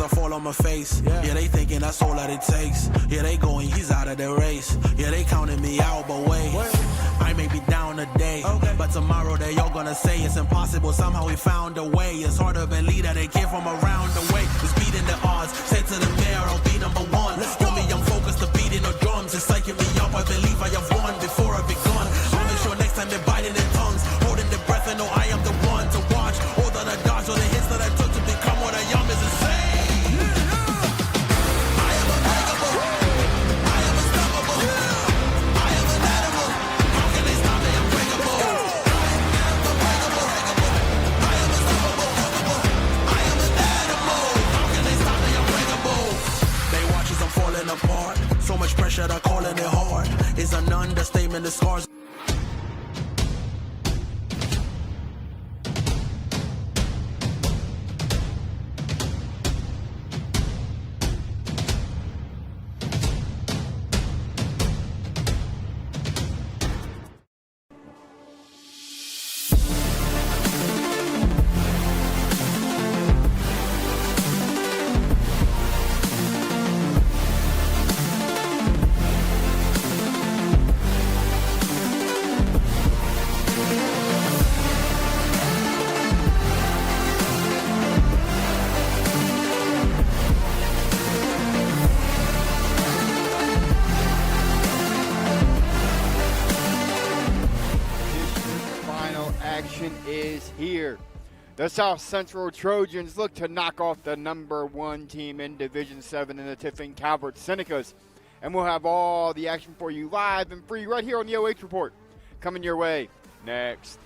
I fall on my face. Yeah, they thinking that's all that it takes. Yeah, they going, he's out of the race. Yeah, they counting me out, but wait. I may be down today, but tomorrow they all gonna say it's impossible. Somehow we found a way. It's hard to believe that they came from around the way. It's beating the odds. Say to the mayor, I'll be number one. For me, I'm focused to beating the drums. It's psyching me up. I believe I have won before I've begun. I'll make sure next time they're biting their tongues, holding their breath, and know I am the one to watch. All the dodge, all the hits that I took to become what I am is insane. I am unbreakable. I am unstoppable. I am an animal. How can they stop me? I'm breakable. I am unbreakable. I am unstoppable. I am an animal. How can they stop me? I'm breakable. They watch as I'm falling apart. So much pressure, they're calling it hard. It's an understatement. The scars. Is here. The South Central Trojans look to knock off the #1 team in Division 7 in the Tiffin Calvert Senecas. And we'll have all the action for you live and free right here on the OH Report. Coming your way next.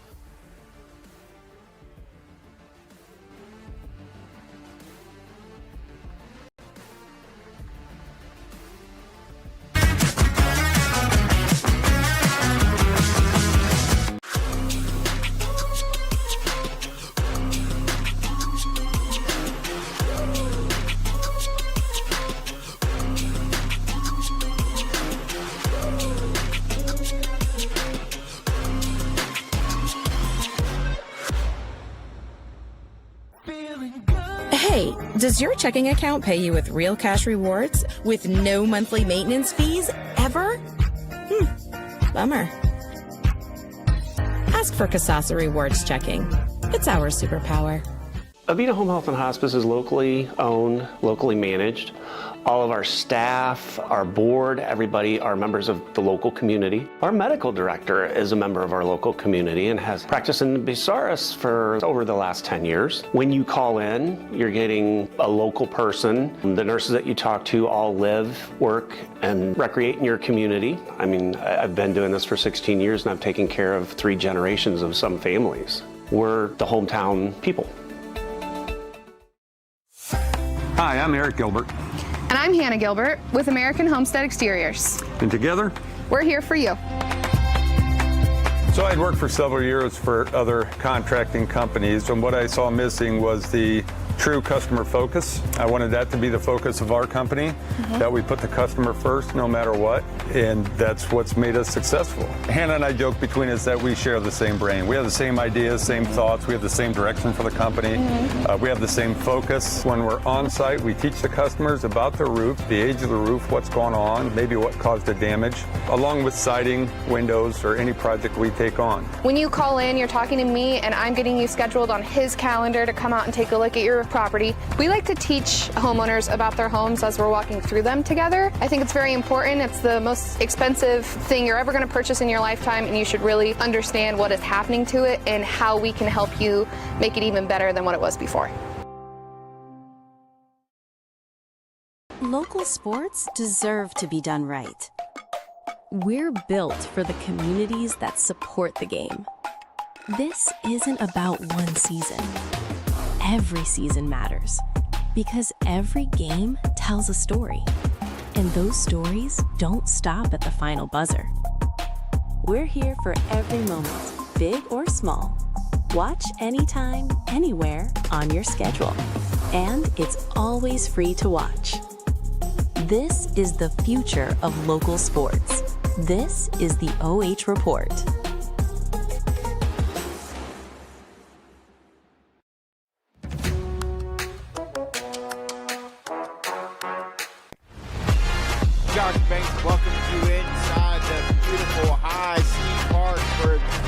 Hey, does your checking account pay you with real cash rewards with no monthly maintenance fees ever? Bummer. Ask for Casasa Rewards Checking. It's our superpower. Avita Home Health and Hospice is locally owned, locally managed. All of our staff, our board, everybody are members of the local community. Our medical director is a member of our local community and has practiced in Bucyrus for over the last 10 years. When you call in, you're getting a local person. The nurses that you talk to all live, work, and recreate in your community. I mean, I've been doing this for 16 years and I've taken care of 3 generations of some families. We're the hometown people. Hi, I'm Eric Gilbert. And I'm Hannah Gilbert with American Homestead Exteriors. And together, we're here for you. So I'd worked for several years for other contracting companies, and what I saw missing was the true customer focus. I wanted that to be the focus of our company, that we put the customer first no matter what, and that's what's made us successful. Hannah and I joke between us that we share the same brain. We have the same ideas, same thoughts, we have the same direction for the company, we have the same focus. When we're on site, we teach the customers about the roof, the age of the roof, what's going on, maybe what caused the damage, along with siding, windows, or any project we take on. When you call in, you're talking to me, and I'm getting you scheduled on his calendar to come out and take a look at your property. We like to teach homeowners about their homes as we're walking through them together. I think it's very important. It's the most expensive thing you're ever going to purchase in your lifetime, and you should really understand what is happening to it and how we can help you make it even better than what it was before. Local sports deserve to be done right. We're built for the communities that support the game. This isn't about one season. Every season matters because every game tells a story, and those stories don't stop at the final buzzer. We're here for every moment, big or small. Watch anytime, anywhere on your schedule, and it's always free to watch. This is the future of local sports. This is the OH Report.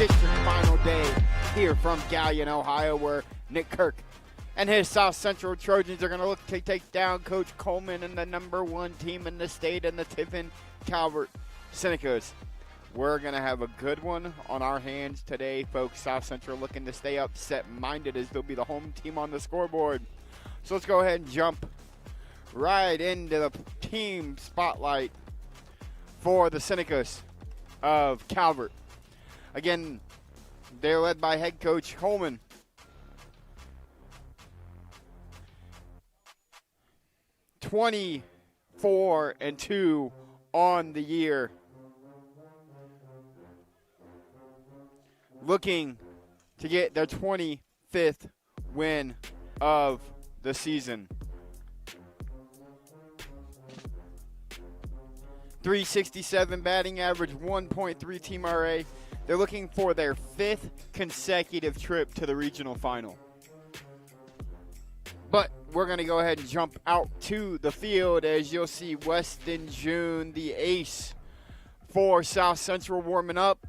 district final day here from Galion, Ohio, where Nick Kirk and his South Central Trojans are going to look to take down Coach Coleman and the number 1 team in the state in the Tiffin Calvert Senecas. We're going to have a good one on our hands today, folks. South Central looking to stay upset-minded as they'll be the home team on the scoreboard. So let's go ahead and jump right into the team spotlight for the Senecas of Calvert. Again, they're led by head coach Coleman. (24-2) on the year. Looking to get their 25th win of the season. .367 batting average, 1.3 team RA. They're looking for their 5th consecutive trip to the regional final. But we're going to go ahead and jump out to the field as you'll see Weston June, the ace for South Central, warming up.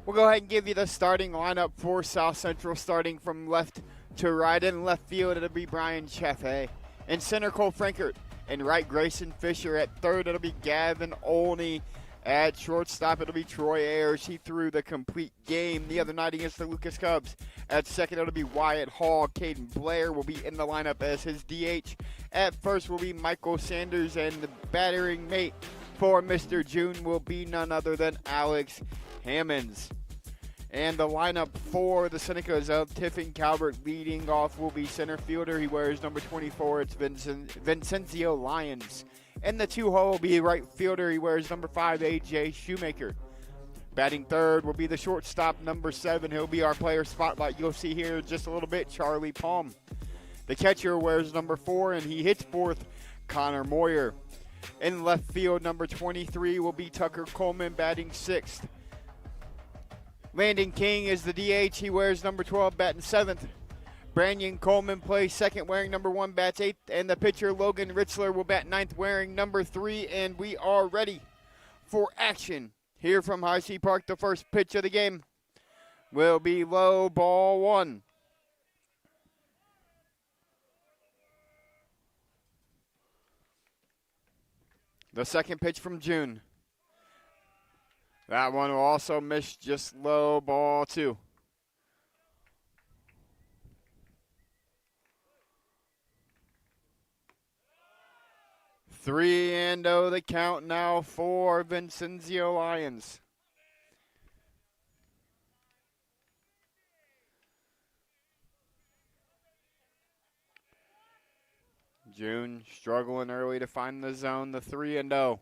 We'll go ahead and give you the starting lineup for South Central, starting from left to right. In left field, it'll be Brian Chaffee. In center, Cole Frankert. In right, Grayson Fisher. At third, it'll be Gavin Olney. At shortstop, it'll be Troy Ayers. He threw the complete game the other night against the Lucas Cubs. At second, it'll be Wyatt Hall. Caden Blair will be in the lineup as his DH. At first will be Michael Sanders, and the battering mate for Mr. June will be none other than Alex Hammonds. And the lineup for the Senecas of Tiffin Calvert leading off will be center fielder. He wears number 24. It's Vincencio Lyons. In the 2-hole will be right fielder. He wears number 5, A.J. Shoemaker. Batting third will be the shortstop, number 7. He'll be our player spotlight. You'll see here in just a little bit, Charlie Palm. The catcher wears number 4, and he hits fourth, Connor Moyer. In left field, number 23 will be Tucker Coleman, batting 6th. Landon King is the DH. He wears number 12, batting 7th. Brandon Coleman plays second, wearing number 1, bats 8th. And the pitcher, Logan Ritzler, will bat 9th, wearing number 3. And we are ready for action here from High C Park. The first pitch of the game will be low, ball 1. The second pitch from June. That one will also miss, just low, ball 2. Three and oh the count now for Vincencio Lyons. June struggling early to find the zone, the 3-0.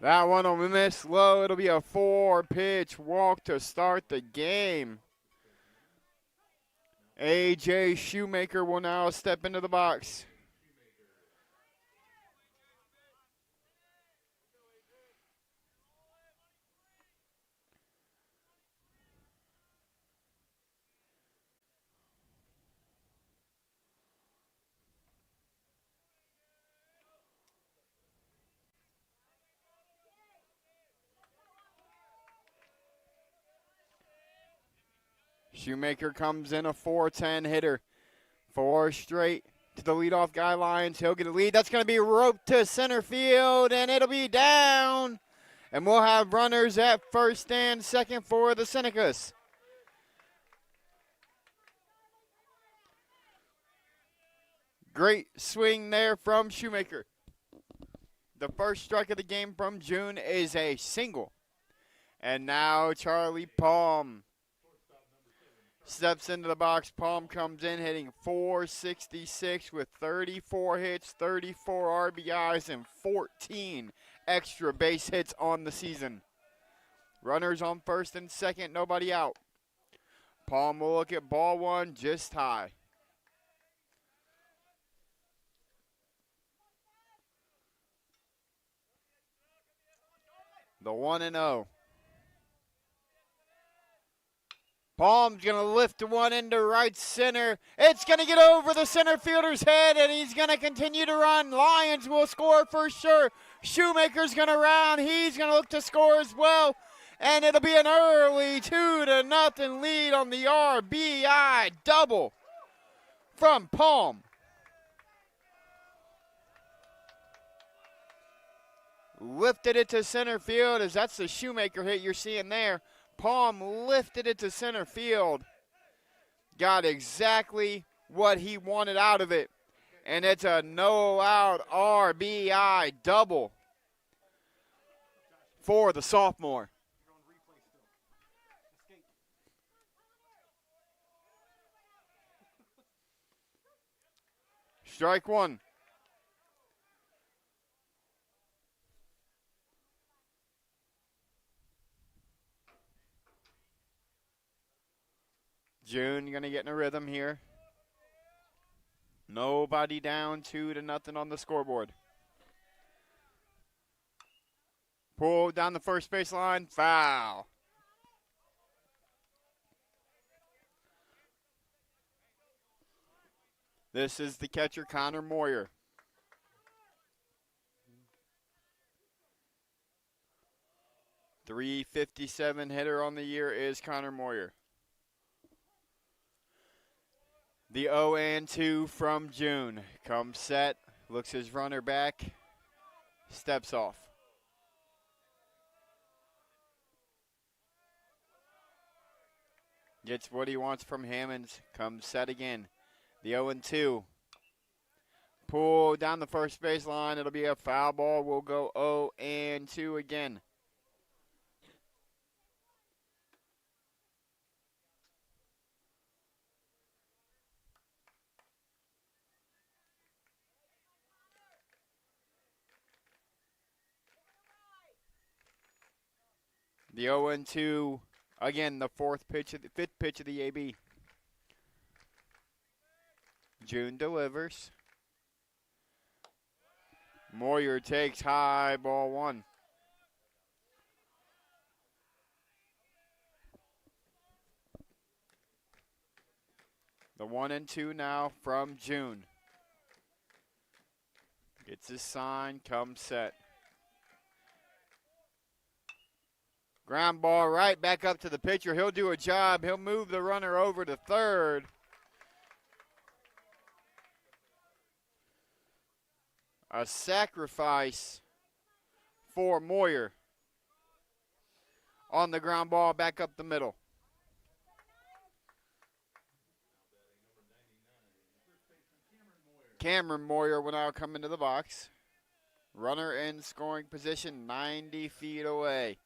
That one will miss low. It'll be a 4-pitch walk to start the game. A.J. Shoemaker will now step into the box. Shoemaker comes in a 4-10 hitter. 4 straight to the leadoff guy, Lyons. He'll get a lead. That's going to be roped to center field, and it'll be down. And we'll have runners at first and second for the Senecas. Great swing there from Shoemaker. The first strike of the game from June is a single. And now Charlie Palm steps into the box. Palm comes in hitting .466 with 34 hits, 34 RBIs, and 14 extra base hits on the season. Runners on first and second, nobody out. Palm will look at ball 1 just high. The 1-0. Palm's going to lift one into right center. It's going to get over the center fielder's head, and he's going to continue to run. Lyons will score for sure. Shoemaker's going to round. He's going to look to score as well. And it'll be an early 2-0 lead on the RBI double from Palm. Lifted it to center field, as that's the Shoemaker hit you're seeing there. Palm lifted it to center field. Got exactly what he wanted out of it. And it's a no-out RBI double for the sophomore. Strike one. June going to get in a rhythm here. Nobody down, 2-0 on the scoreboard. Pulled down the first baseline, foul. This is the catcher, Connor Moyer. .357 hitter on the year is Connor Moyer. The 0-2 from June. Comes set, looks his runner back, steps off. Gets what he wants from Hammonds, comes set again. The 0-2. Pull down the first baseline. It'll be a foul ball. We'll go 0-2 again. The 0-2, again, the fifth pitch of the AB. June delivers. Moyer takes high, ball one. The 1-2 now from June. Gets his sign, comes set. Ground ball right back up to the pitcher. He'll do a job. He'll move the runner over to third. A sacrifice for Moyer on the ground ball back up the middle. Cameron Moyer will now come into the box. Runner in scoring position, 90 feet away.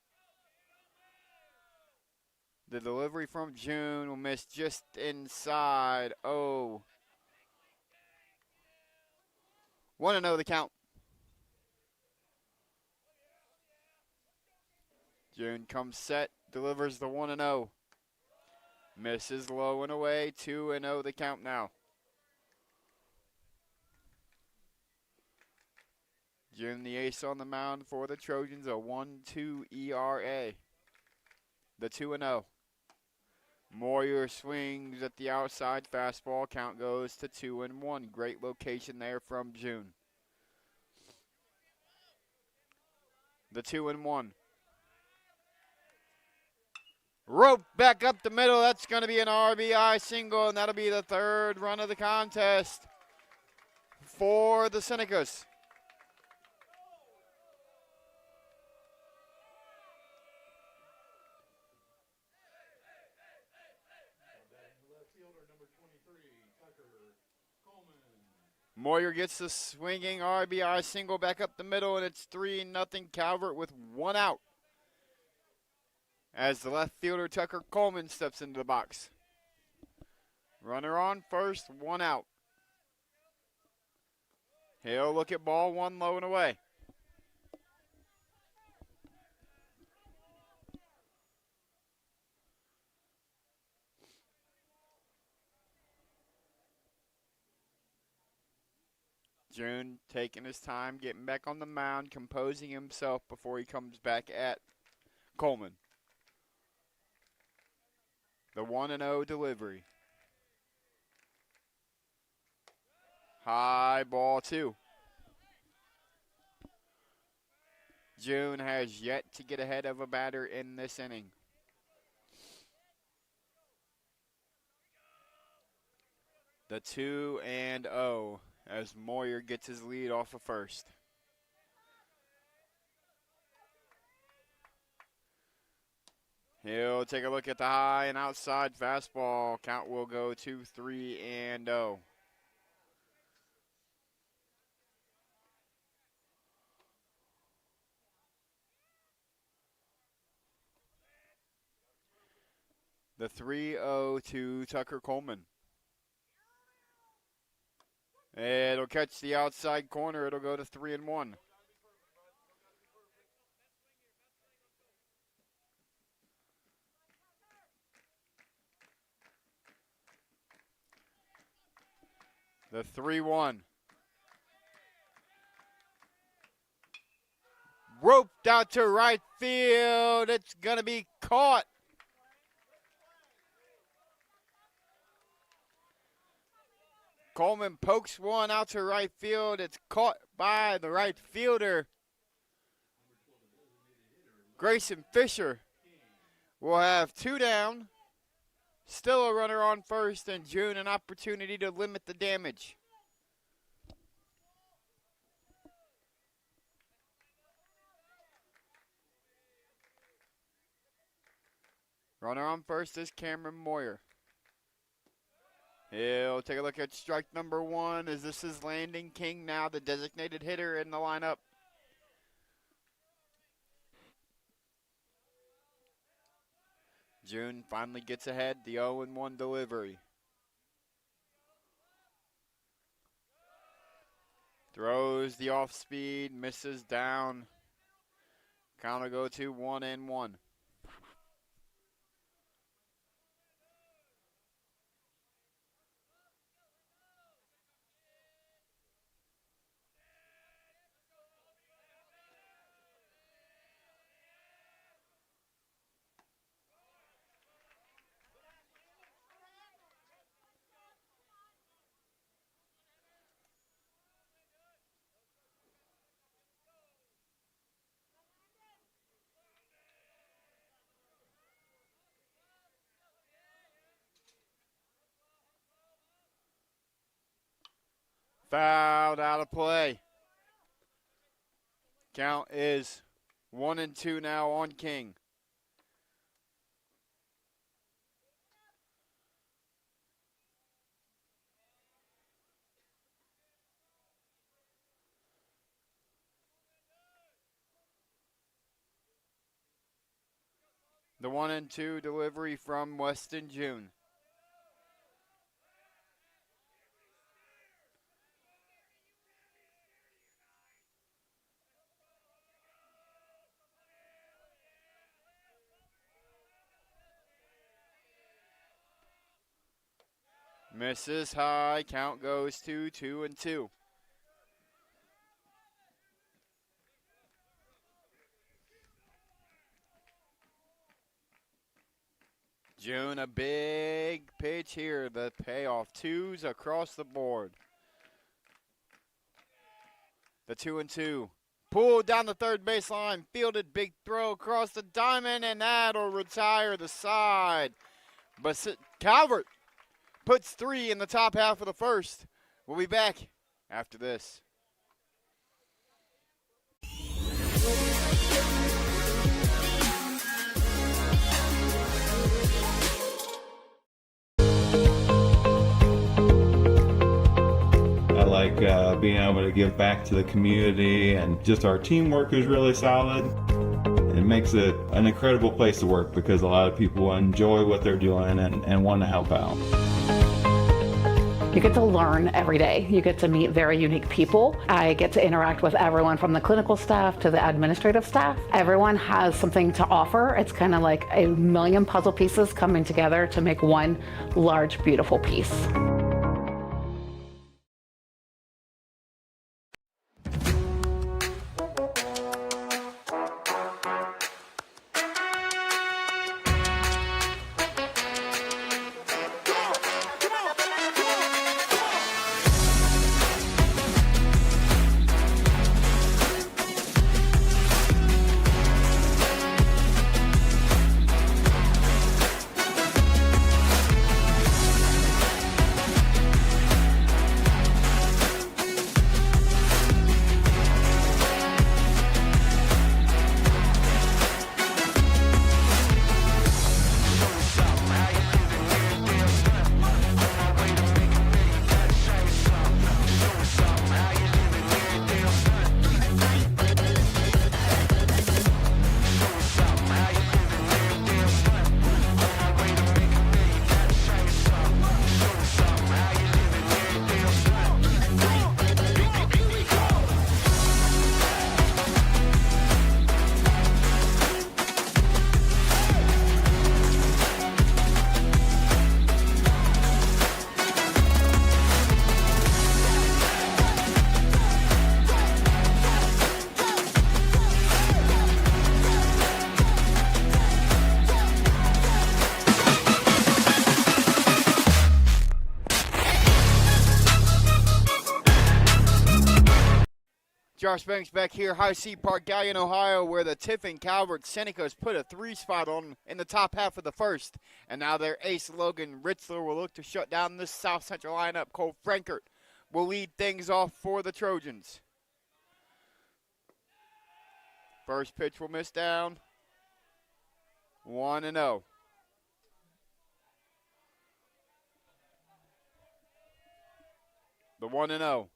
The delivery from June will miss just inside. 1-0 the count. June comes set, delivers the 1-0. Misses low and away, 2-0 the count now. June the ace on the mound for the Trojans, a 1.2 ERA. The 2-0. Moyer swings at the outside fastball. Count goes to 2-1. Great location there from June. The 2-1. Rope back up the middle. That's going to be an RBI single, and that'll be the third run of the contest for the Senecas. Moyer gets the swinging RBI single back up the middle, and it's 3-0 Calvert with one out. As the left fielder Tucker Coleman steps into the box. Runner on first, one out. He'll look at ball one low and away. June taking his time, getting back on the mound, composing himself before he comes back at Coleman. The 1-0 delivery. High ball two. June has yet to get ahead of a batter in this inning. The 2-0 as Moyer gets his lead off of first. He'll take a look at the high and outside fastball. Count will go to 3-0. The 3-0 to Tucker Coleman. It'll catch the outside corner. It'll go to 3-1. The 3-1. Roped out to right field. It's going to be caught. Coleman pokes one out to right field. It's caught by the right fielder. Grayson Fisher will have 2 down. Still a runner on first, and June an opportunity to limit the damage. Runner on first is Cameron Moyer. He'll take a look at strike number 1 as this is Landon King now, the designated hitter in the lineup. June finally gets ahead, the 0-1 delivery. Throws the off speed, misses down. Count will go to 1-1. Fouled out of play. Count is 1-2 now on King. The 1-2 delivery from Weston June. Misses high, count goes to 2-2. June, a big pitch here, the payoff, 2s across the board. The 2-2. Pulled down the third baseline, fielded, big throw across the diamond, and that'll retire the side. But Calvert puts 3 in the top half of the first. We'll be back after this. I like being able to give back to the community, and just our teamwork is really solid. It makes it an incredible place to work because a lot of people enjoy what they're doing and want to help out. You get to learn every day. You get to meet very unique people. I get to interact with everyone from the clinical staff to the administrative staff. Everyone has something to offer. It's kind of like a million puzzle pieces coming together to make one large, beautiful piece. Josh Banks back here, High C Park, Galion, Ohio, where the Tiffin Calvert Senecas put a 3-spot on in the top half of the first. And now their ace, Logan Ritzler, will look to shut down this South Central lineup. Cole Frankert will lead things off for the Trojans. First pitch will miss down. 1-0. The 1-0.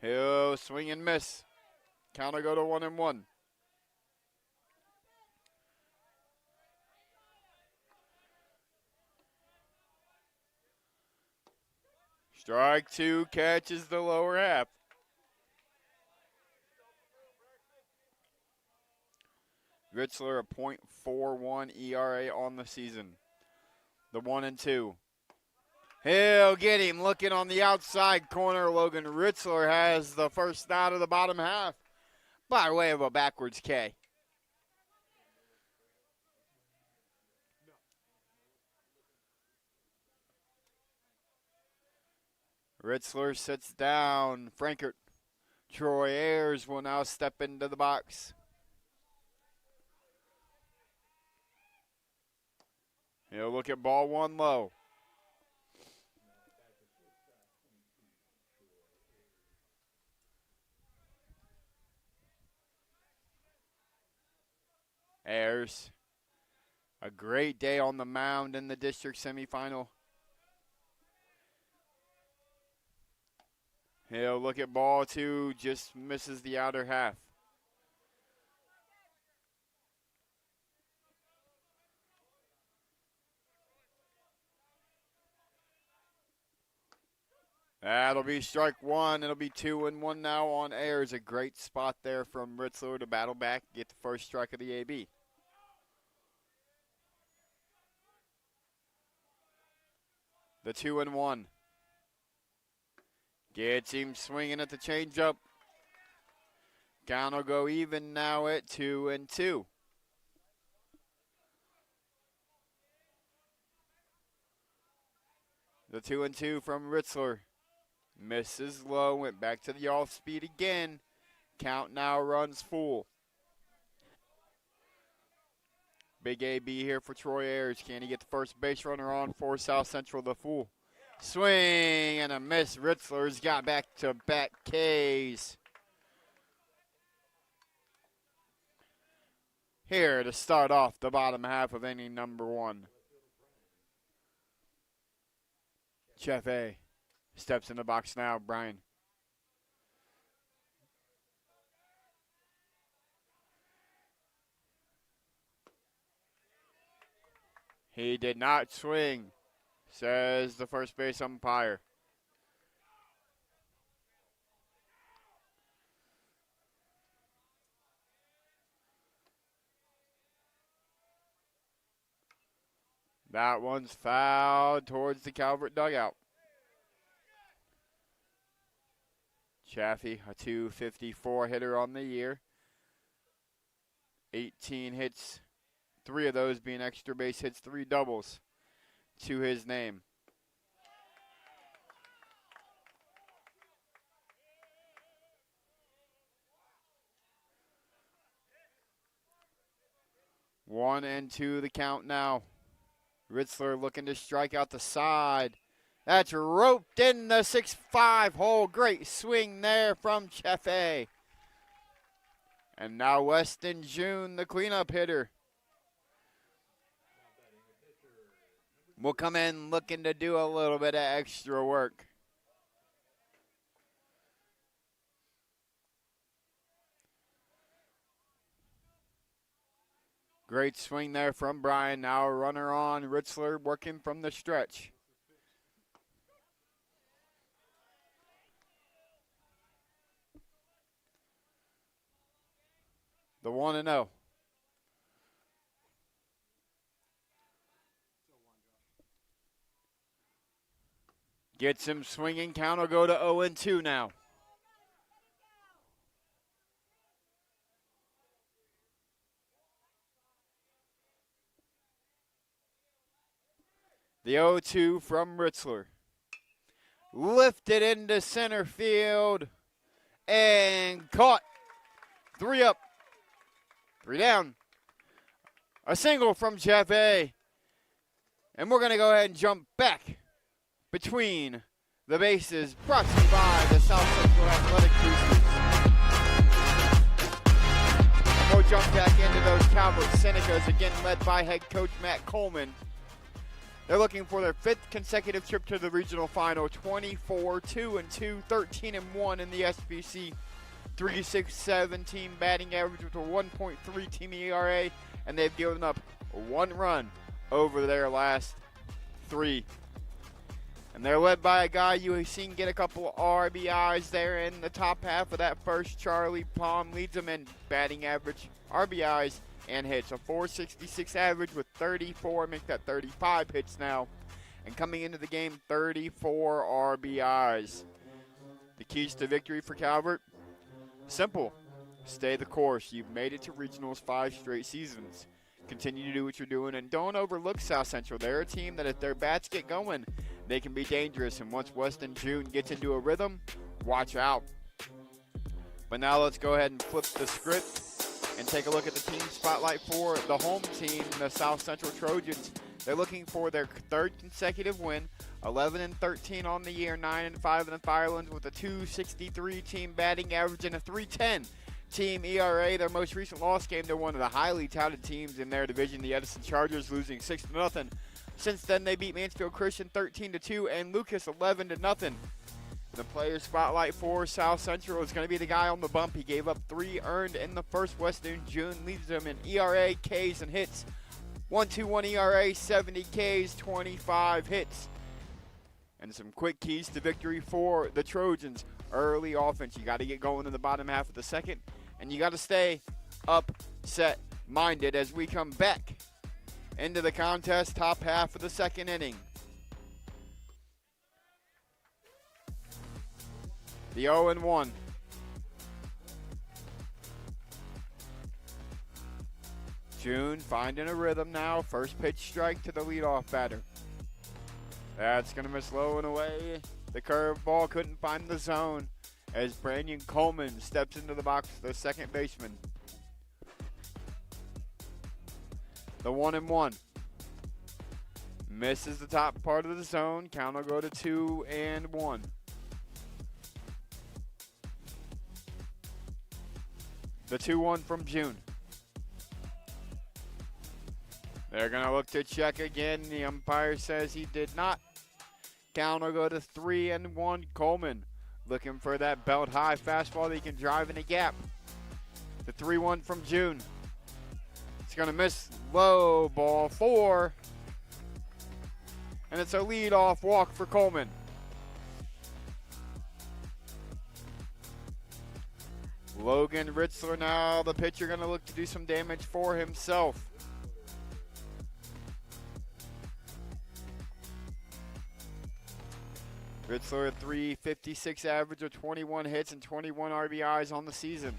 He'll swing and miss. Counter go to 1-1. Strike 2 catches the lower half. Ritzler a .41 ERA on the season. The 1-2. He'll get him looking on the outside corner. Logan Ritzler has the first out of the bottom half by way of a backwards K. Ritzler sits down. Frankert. Troy Ayers will now step into the box. He'll look at ball 1 low. Ayers, a great day on the mound in the district semifinal. He'll look at ball 2, just misses the outer half. That'll be strike 1. It'll be 2-1 now on Ayers. A great spot there from Ritzler to battle back, get the first strike of the AB. The 2-1. Gets him swinging at the changeup. Count will go even now at 2-2. The 2-2 from Ritzler. Misses low, went back to the off speed again. Count now runs full. Big AB here for Troy Ayers. Can he get the first base runner on for South Central? The full swing and a miss. Ritzler's got back-to-back Ks. Here to start off the bottom half of inning number 1. Chef A steps in the box now, Brian. He did not swing, says the first base umpire. That one's fouled towards the Calvert dugout. Chaffee, a .254 hitter on the year. 18 hits, 3 of those being extra base hits, 3 doubles to his name. One and 2 the count now. Ritzler looking to strike out the side. That's roped in the 6-5 hole. Great swing there from Chefe. And now Weston June, the cleanup hitter, will come in looking to do a little bit of extra work. Great swing there from Brian. Now a runner on. Ritzler working from the stretch. The 1-0. Gets him swinging. Count will go to 0-2 now. The 0-2 from Ritzler. Lifted into center field and caught 3 up, 3 down. A single from Jeff A. And we're going to go ahead and jump back between the bases, brought to you by the South Central Athletic Boosters. We'll jump back into those Calvert Senecas, again led by head coach Matt Coleman. They're looking for their 5th consecutive trip to the regional final, 24-2-2, 13-1 in the SBC, 3.67 team batting average with a 1.3 team ERA, and they've given up 1 run over their last 3. And they're led by a guy you've seen get a couple of RBIs there in the top half of that first. Charlie Palm leads them in batting average, RBIs, and hits. A 466 average with 34, make that 35 hits now. And coming into the game, 34 RBIs. The keys to victory for Calvert? Simple. Stay the course. You've made it to regionals 5 straight seasons. Continue to do what you're doing, and don't overlook South Central. They're a team that if their bats get going, they can be dangerous. And once Weston June gets into a rhythm, watch out. But now let's go ahead and flip the script and take a look at the team spotlight for the home team, the South Central Trojans. They're looking for their 3rd consecutive win, 11-13 on the year, 9-5 in the Firelands with a 263 team batting average and a 310 team ERA. Their most recent loss game, they're one of the highly touted teams in their division, the Edison Chargers, losing 6-0. Since then, they beat Mansfield Christian 13-2 and Lucas 11-0. The player spotlight for South Central is going to be the guy on the bump. He gave up 3 earned in the first. Weston June leads them in ERA, Ks, and hits. 1.21 ERA, 70 Ks, 25 hits. And some quick keys to victory for the Trojans. Early offense. You got to get going in the bottom half of the second, and you got to stay upset-minded as we come back into the contest, top half of the second inning. The 0-1. June finding a rhythm now. First pitch strike to the leadoff batter. That's going to miss low and away. The curveball couldn't find the zone as Brandon Coleman steps into the box, the second baseman. The 1-1. Misses the top part of the zone. Count will go to 2-1. The 2-1 from June. They're going to look to check again. The umpire says he did not. Count will go to 3-1. Coleman looking for that belt high fastball that he can drive in a gap. The 3-1 from June. It's going to miss low, ball 4. And it's a leadoff walk for Coleman. Logan Ritzler now, the pitcher, going to look to do some damage for himself. Ritzler a 356 average of 21 hits and 21 RBIs on the season.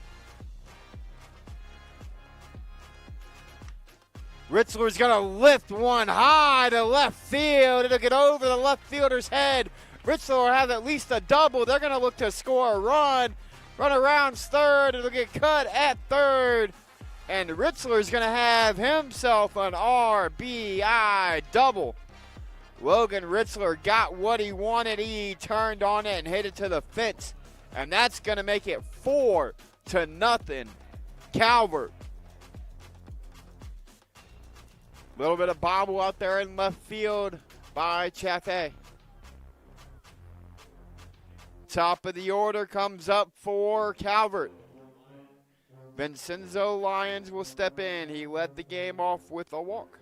Ritzler's going to lift one high to left field. It'll get over the left fielder's head. Ritzler will have at least a double. They're going to look to score a run. Run around third. It'll get cut at third. And Ritzler's going to have himself an RBI double. Logan Ritzler got what he wanted. He turned on it and hit it to the fence. And that's going to make it 4-0 Calvert. A little bit of bobble out there in left field by Chaffee. Top of the order comes up for Calvert. Vincenzo Lyons will step in. He led the game off with a walk.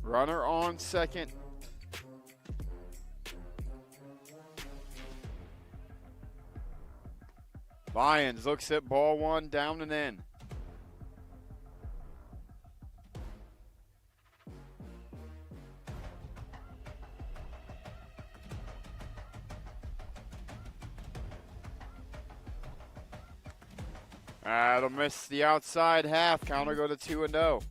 Runner on second. Lyons looks at ball 1, down and in. That'll miss the outside half. Counter go to 2-0.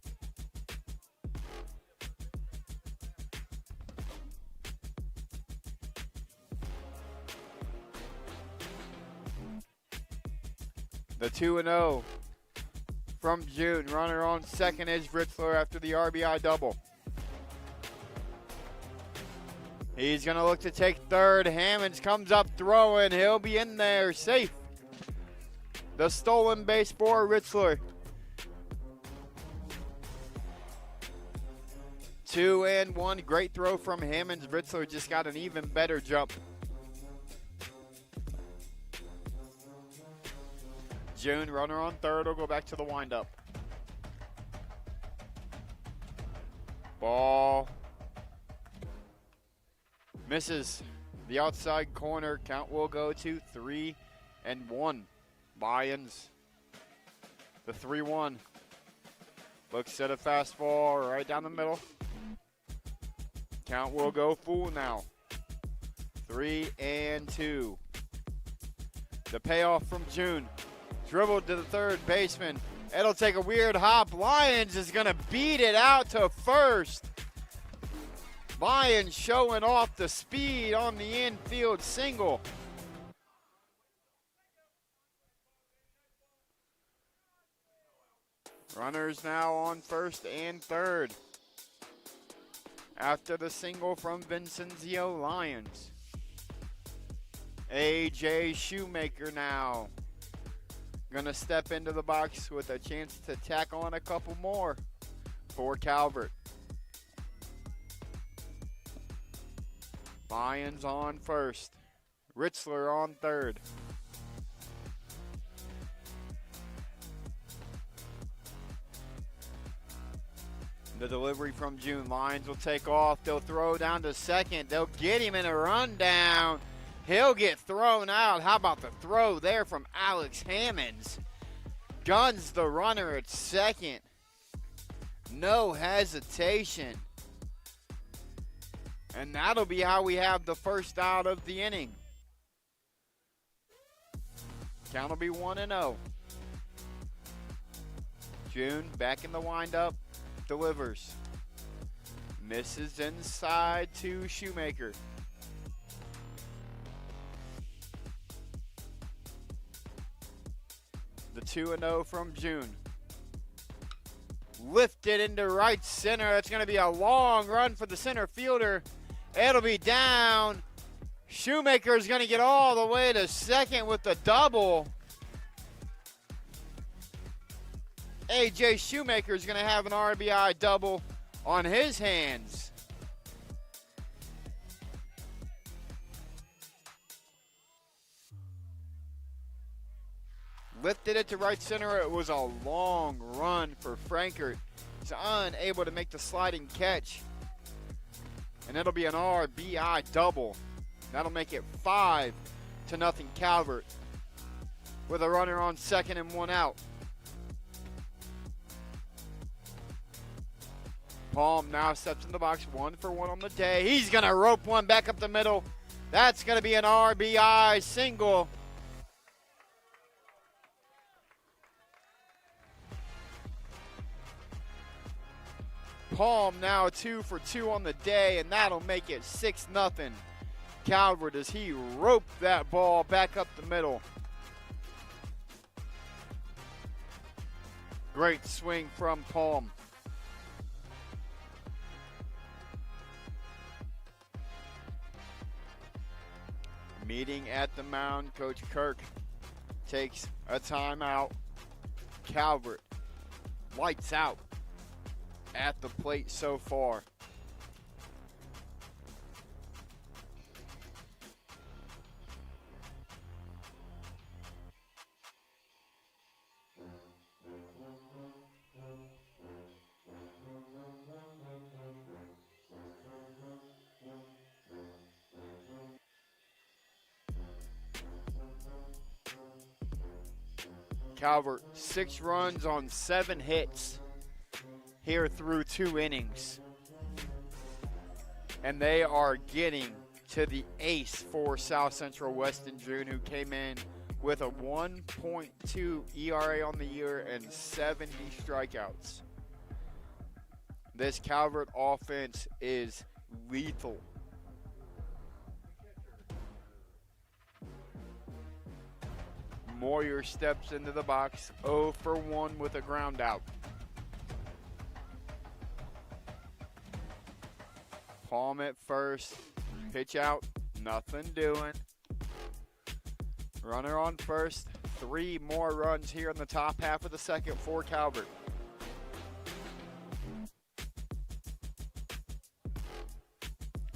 The 2-0 from June. Runner on second is Ritzler after the RBI double. He's going to look to take third. Hammonds comes up throwing. He'll be in there safe. The stolen base for Ritzler. 2-1. Great throw from Hammonds. Ritzler just got an even better jump. June, runner on third, will go back to the windup. Ball misses the outside corner. Count will go to 3-1. Lions. The 3-1. Looks at a fastball right down the middle. Count will go full now. 3-2. The payoff from June. Dribbled to the third baseman. It'll take a weird hop. Lions is going to beat it out to first. Lions showing off the speed on the infield single. Runners now on first and third. After the single from Vincenzio, Lions. A.J. Shoemaker now. Gonna step into the box with a chance to tack on a couple more for Calvert. Lions on first. Ritzler on third. The delivery from June. Lions will take off. They'll throw down to second. They'll get him in a rundown. He'll get thrown out. How about the throw there from Alex Hammonds? Guns the runner at second. No hesitation. And that'll be how we have the first out of the inning. Count will be 1-0. June back in the windup. Delivers. Misses inside to Shoemaker. The 2-0 from June. Lifted into right center. That's going to be a long run for the center fielder. It'll be down. Shoemaker is going to get all the way to second with the double. A.J. Shoemaker is going to have an RBI double on his hands. Lifted it to right center. It was a long run for Frankert. He's unable to make the sliding catch. And it'll be an RBI double. That'll make it 5-0 Calvert with a runner on second and one out. Palm now steps in the box, 1-for-1 on the day. He's going to rope one back up the middle. That's going to be an RBI single. Palm now 2-for-2 on the day, and that'll make it 6-0 Calvert as he roped that ball back up the middle. Great swing from Palm. Meeting at the mound, Coach Kirk takes a timeout. Calvert lights out at the plate so far. Calvert, 6 runs on 7 hits here through 2 innings. And they are getting to the ace for South Central, Weston June, who came in with a 1.2 ERA on the year and 70 strikeouts. This Calvert offense is lethal. Moyer steps into the box, 0 for 1 with a ground out. Palm at first, pitch out, nothing doing. Runner on first, 3 more runs here in the top half of the second for Calvert.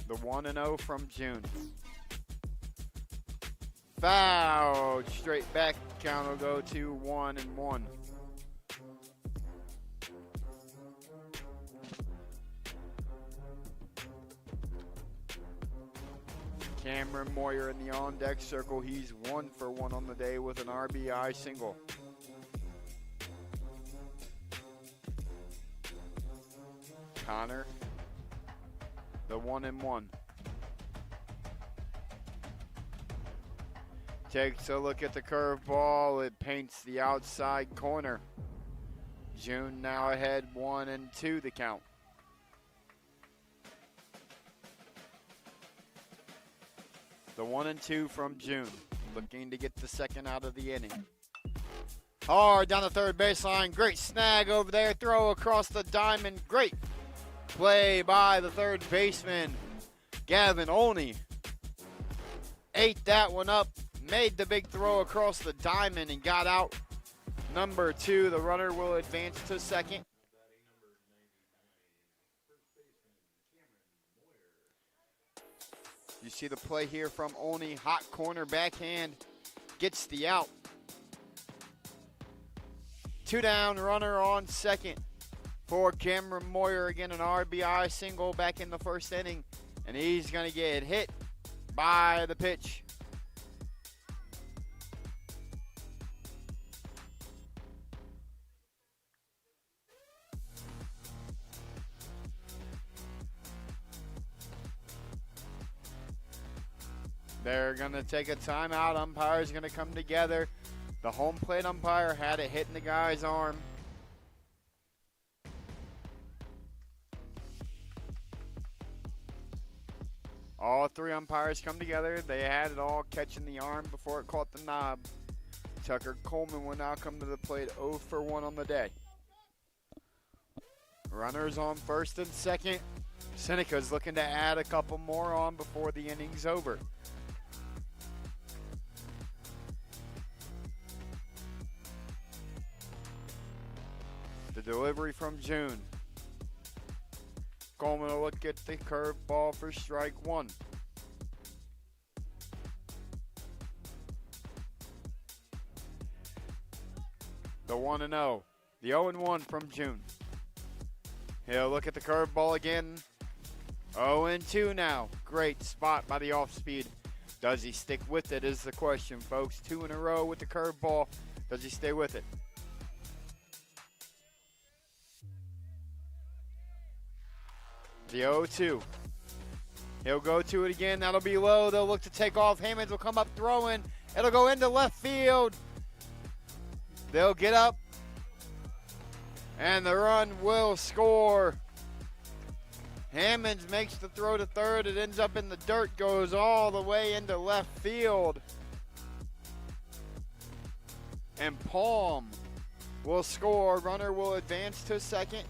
The 1-0 from June. Foul, straight back, count will go to 1-1. Cameron Moyer in the on-deck circle. He's 1 for 1 on the day with an RBI single. Connor, the 1-1. Takes a look at the curveball. It paints the outside corner. June now ahead 1-2 the count. The 1-2 from June, looking to get the second out of the inning. Hard down the third baseline, great snag over there, throw across the diamond, great play by the third baseman, Gavin Olney. Ate that one up, made the big throw across the diamond and got out. Number 2, the runner will advance to second. You see the play here from Olney, hot corner backhand, gets the out. 2 down, runner on second for Cameron Moyer. Again, an RBI single back in the first inning, and he's going to get hit by the pitch. They're going to take a timeout. Umpire's going to come together. The home plate umpire had it hitting the guy's arm. All 3 umpires come together. They had it all catching the arm before it caught the knob. Tucker Coleman will now come to the plate, 0 for 1 on the day. Runners on first and second. Senecas looking to add a couple more on before the inning's over. The delivery from June. Coleman will look at the curveball for strike 1. The 1-0. The 0-1 from June. He'll look at the curveball again. 0-2 now. Great spot by the off-speed. Does he stick with it is the question, folks. 2 in a row with the curveball. Does he stay with it? The 0-2. He'll go to it again. That'll be low. They'll look to take off. Hammonds will come up throwing. It'll go into left field. They'll get up. And the run will score. Hammonds makes the throw to third. It ends up in the dirt. Goes all the way into left field. And Palm will score. Runner will advance to second.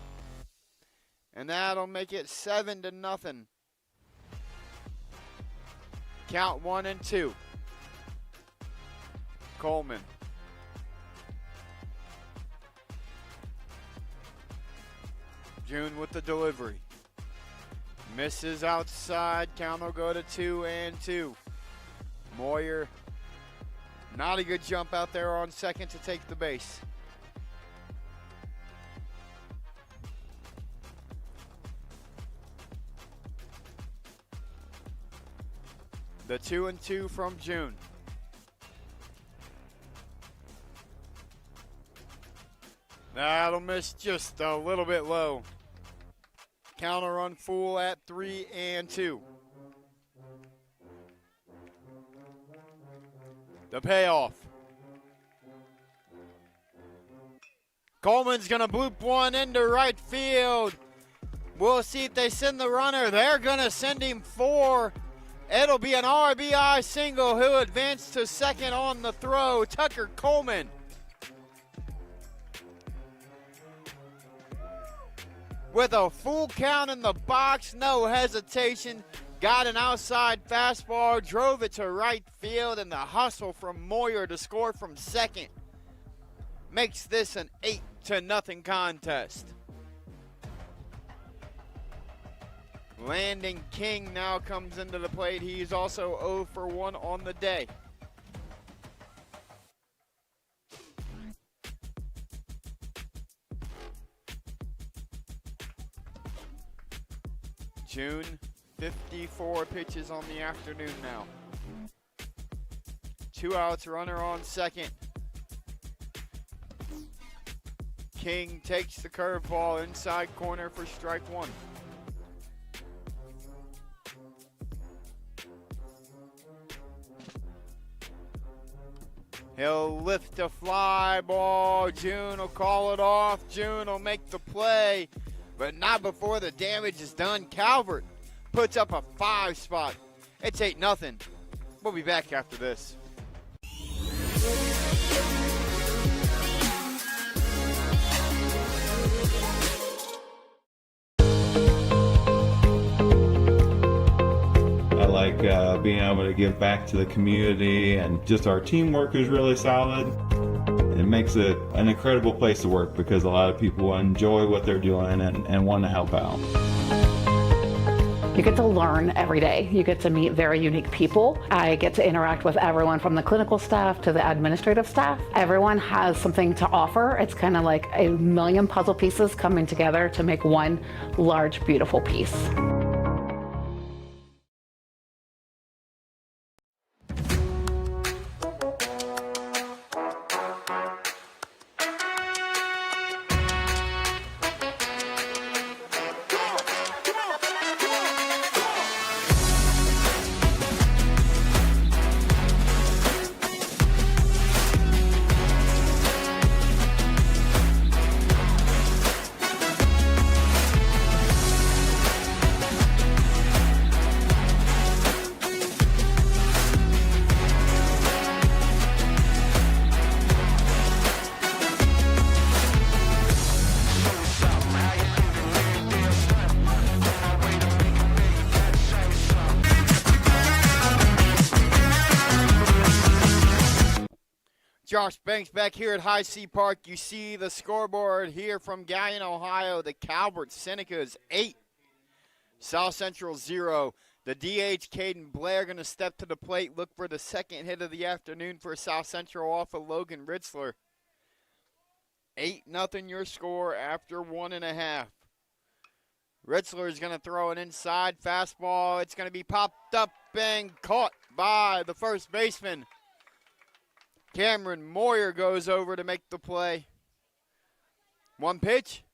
And that'll make it 7-0. Count 1-2. Coleman. June with the delivery. Misses outside. Count will go to 2-2. Moyer. Not a good jump out there on second to take the base. The 2-2 from June. That'll miss just a little bit low. Counter run full at 3-2. The payoff. Coleman's going to bloop one into right field. We'll see if they send the runner. They're going to send him 4. It'll be an RBI single. Who advanced to second on the throw? Tucker Coleman. With a full count in the box, no hesitation. Got an outside fastball, drove it to right field, and the hustle from Moyer to score from second makes this an 8-0 contest. Landon King now comes into the plate. He's also 0 for 1 on the day. June, 54 pitches on the afternoon now. 2 outs, runner on second. King takes the curveball inside corner for strike 1. He'll lift a fly ball. June will call it off. June will make the play, but not before the damage is done. Calvert puts up a 5 spot. It's 8-0. We'll be back after this. I like being able to give back to the community, and just our teamwork is really solid. It makes it an incredible place to work because a lot of people enjoy what they're doing and want to help out. You get to learn every day. You get to meet very unique people. I get to interact with everyone from the clinical staff to the administrative staff. Everyone has something to offer. It's kind of like a million puzzle pieces coming together to make one large, beautiful piece. Josh Banks back here at High C Park. You see the scoreboard here from Galion, Ohio. The Calvert Senecas 8, South Central 0. The DH, Caden Blair, going to step to the plate, look for the second hit of the afternoon for South Central off of Logan Ritzler. 8-0 your score after 1.5. Ritzler is going to throw an inside fastball. It's going to be popped up and caught by the first baseman. Cameron Moyer goes over to make the play. 1 pitch,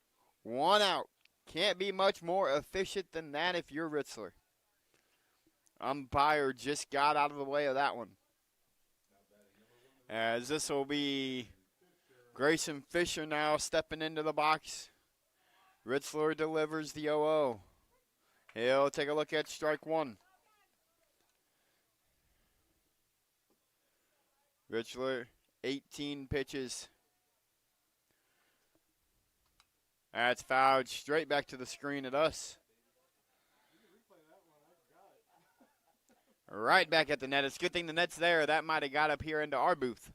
1 out. Can't be much more efficient than that if you're Ritzler. Umpire just got out of the way of that one. As this will be Grayson Fisher now stepping into the box. Ritzler delivers the 0-0. He'll take a look at strike 1. Ritzler, 18 pitches. That's fouled straight back to the screen at us. Right back at the net. It's a good thing the net's there. That might have got up here into our booth.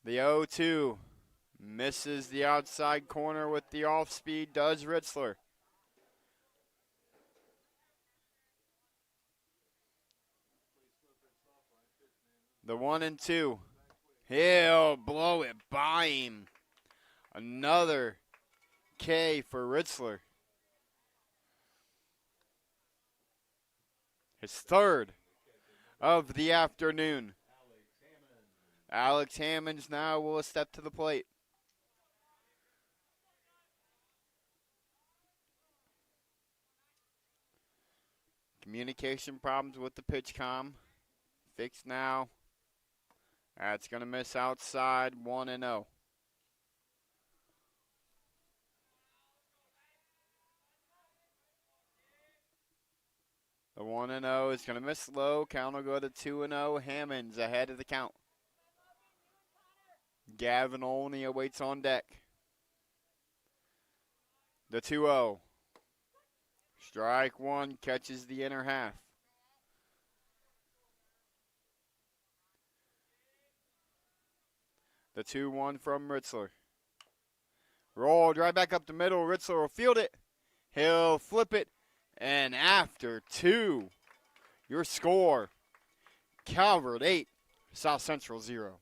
The 0-2 misses the outside corner with the off speed, does Ritzler. The 1-2. He'll blow it by him. Another K for Ritzler. His third of the afternoon. Alex Hammonds now will step to the plate. Communication problems with the pitch comm. Fixed now. That's going to miss outside, 1-0. The 1-0 is going to miss low. Count will go to 2-0. Hammonds ahead of the count. Gavin Olney awaits on deck. The 2-0. Strike one, catches the inner half. The 2-1 from Ritzler. Rolled right back up the middle. Ritzler will field it. He'll flip it. And after two, your score, Calvert 8, South Central 0.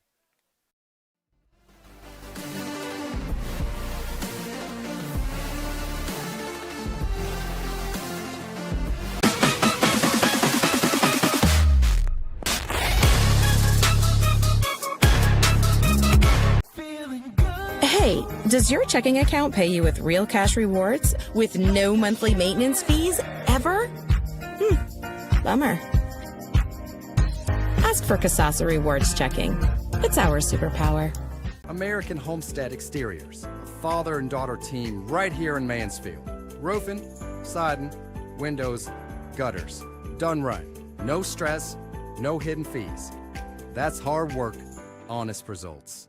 Hey, does your checking account pay you with real cash rewards with no monthly maintenance fees ever? Bummer. Ask for Kasasa Rewards Checking. It's our superpower. American Homestead Exteriors, a father and daughter team right here in Mansfield. Roofing, siding, windows, gutters. Done right. No stress, no hidden fees. That's hard work, honest results.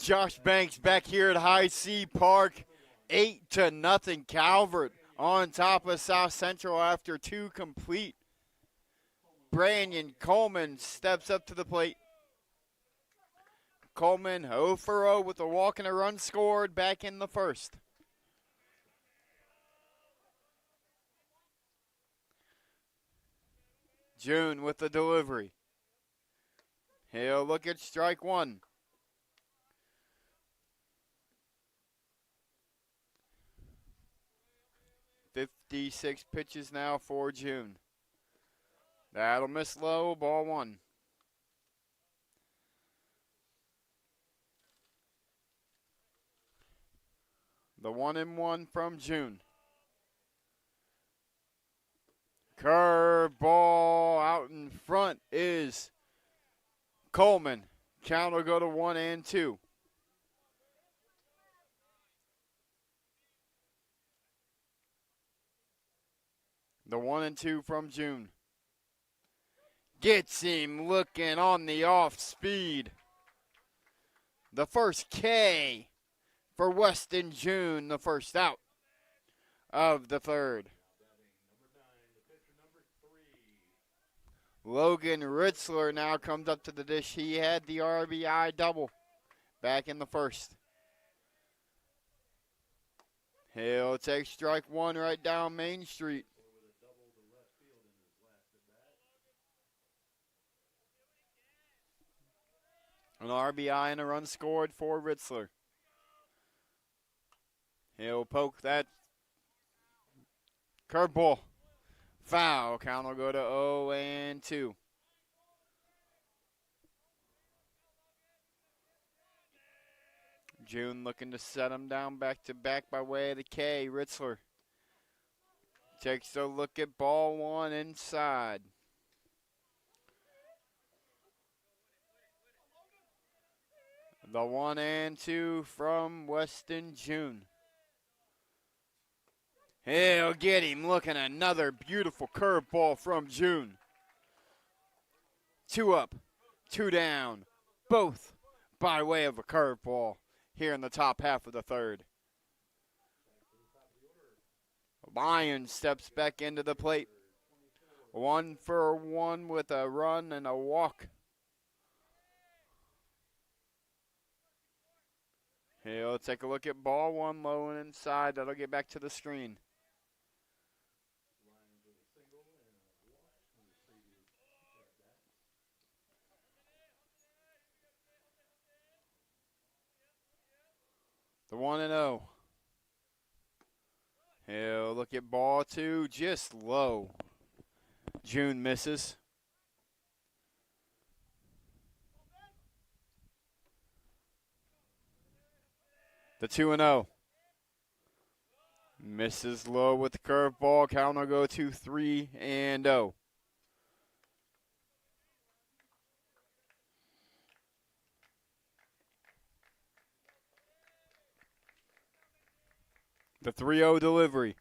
Josh Banks back here at High C Park, 8-0 Calvert on top of South Central after two complete. Brandon Coleman steps up to the plate. Coleman 0 for 0 with a walk and a run scored back in the first. June with the delivery. He'll look at strike one. .56 pitches now for June. That'll miss low, ball one. The 1-1 from June. Curve ball out in front is Coleman. Count will go to 1-2. The 1-2 from June. Gets him looking on the off speed. The first K for Weston June, the first out of the third. Logan Ritzler now comes up to the dish. He had the RBI double back in the first. He'll take strike one right down Main Street. An RBI and a run scored for Ritzler. He'll poke that curveball. Foul. Count will go to 0-2. June looking to set him down back-to-back by way of the K. Ritzler takes a look at ball one inside. The 1-2 from Weston June. He'll get him looking. Another beautiful curveball from June. 2 up, 2 down, both by way of a curveball here in the top half of the third. Lions steps back into the plate. 1 for 1 with a run and a walk. He'll take a look at ball 1 low and inside. That'll get back to the screen. The 1-0. He'll look at ball 2, just low. June misses. The 2-0. Misses low with the curveball. Count will go to 3-0. The 3-0 delivery.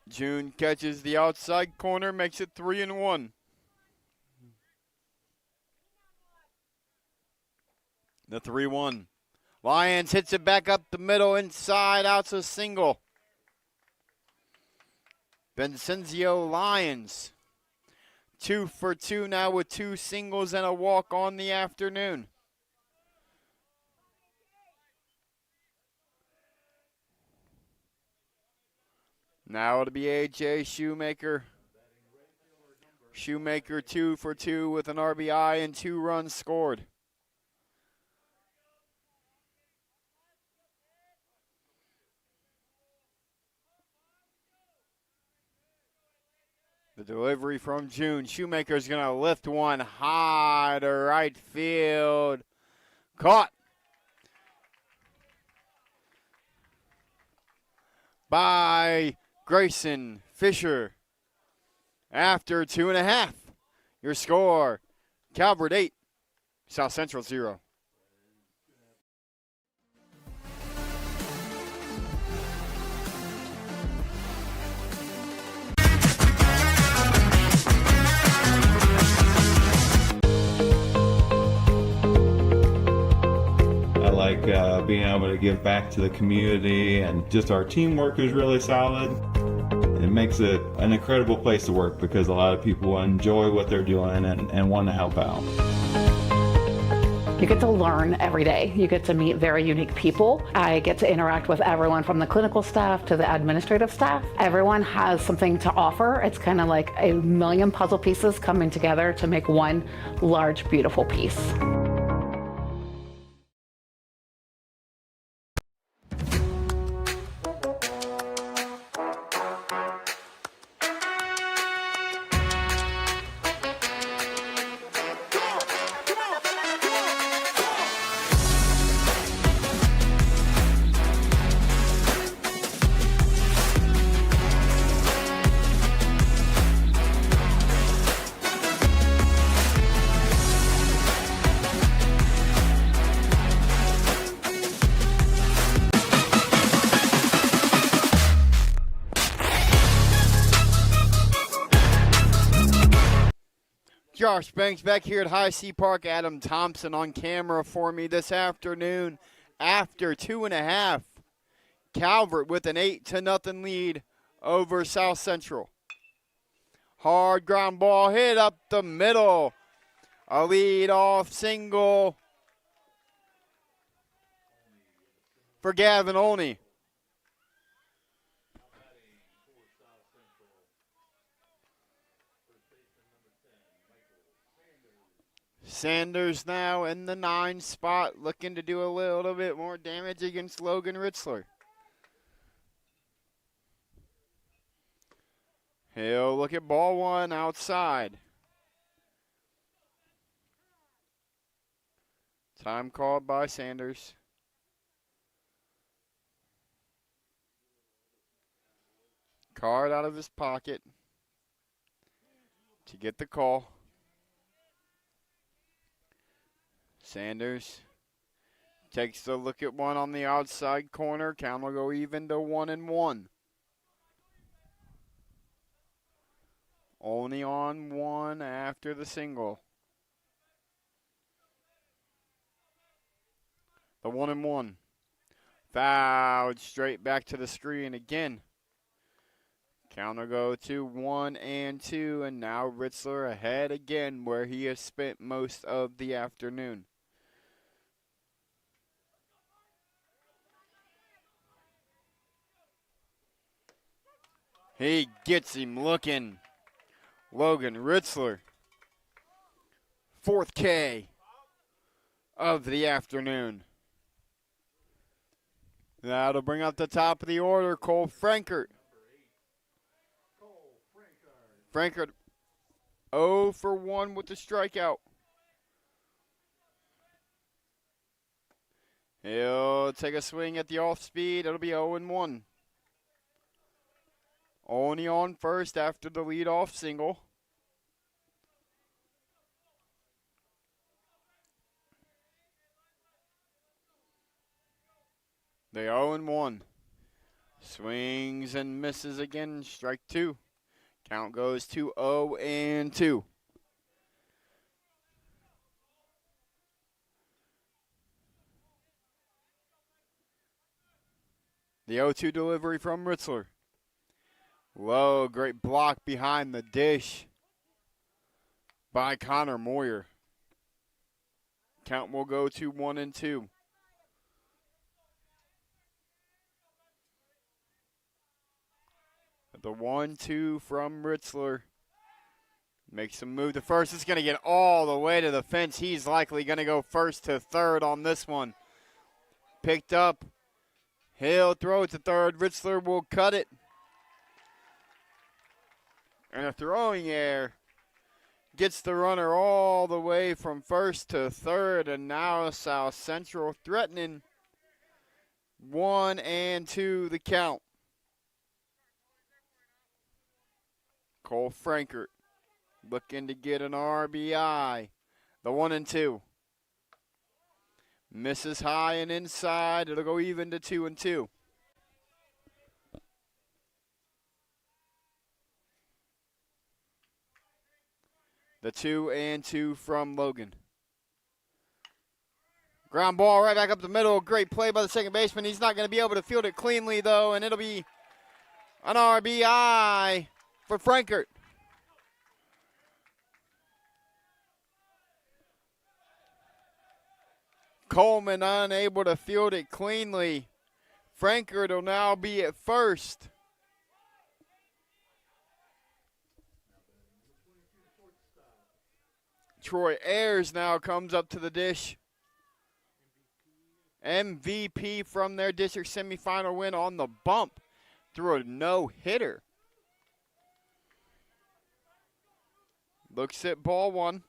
June catches the outside corner, makes it 3-1. The 3-1. Lions hits it back up the middle, inside, out to single. Vincenzio Lions, 2 for 2 now with 2 singles and a walk on the afternoon. Now it'll be A.J. Shoemaker. Shoemaker 2 for 2 with an RBI and 2 runs scored. The delivery from June. Shoemaker's going to lift one high to right field. Caught by Grayson Fisher. After 2.5, your score, Calvert 8, South Central 0. I like being able to give back to the community, and just our teamwork is really solid. It makes it an incredible place to work because a lot of people enjoy what they're doing and want to help out. You get to learn every day. You get to meet very unique people. I get to interact with everyone from the clinical staff to the administrative staff. Everyone has something to offer. It's kind of like a million puzzle pieces coming together to make one large, beautiful piece. Josh Banks back here at High C Park. Adam Thompson on camera for me this afternoon. After 2.5, Calvert with an 8-0 lead over South Central. Hard ground ball hit up the middle. A lead-off single for Gavin Olney. Sanders now in the 9 spot, looking to do a little bit more damage against Logan Ritzler. He'll look at ball 1 outside. Time called by Sanders. Card out of his pocket to get the call. Sanders takes a look at one on the outside corner. Count will go even to 1-1. Only on one after the single. The 1-1. Fouled straight back to the screen again. Counter go to 1-2, and now Ritzler ahead again where he has spent most of the afternoon. He gets him looking. Logan Ritzler. 4th K of the afternoon. That'll bring up the top of the order, Cole Frankert. Frankert 0 for 1 with the strikeout. He'll take a swing at the off speed. It'll be 0-1. Only on first after the leadoff single. They 0-1. Swings and misses again. Strike 2. Count goes to 0-2. The 0-2 delivery from Ritzler. Low, great block behind the dish by Connor Moyer. Count will go to 1-2. The 1-2 from Ritzler. Makes him move to first. It's going to get all the way to the fence. He's likely going to go first to third on this one. Picked up. He'll throw it to third. Ritzler will cut it. And a throwing error gets the runner all the way from first to third. And now South Central threatening 1-2 the count. Cole Frankert looking to get an RBI. The 1-2. Misses high and inside. It'll go even to 2-2. The 2-2 from Logan. Ground ball right back up the middle. Great play by the second baseman. He's not going to be able to field it cleanly, though, and it'll be an RBI for Frankert. Coleman unable to field it cleanly. Frankert will now be at first. Troy Ayers now comes up to the dish. MVP from their district semifinal win on the bump through a no-hitter. Looks at ball one.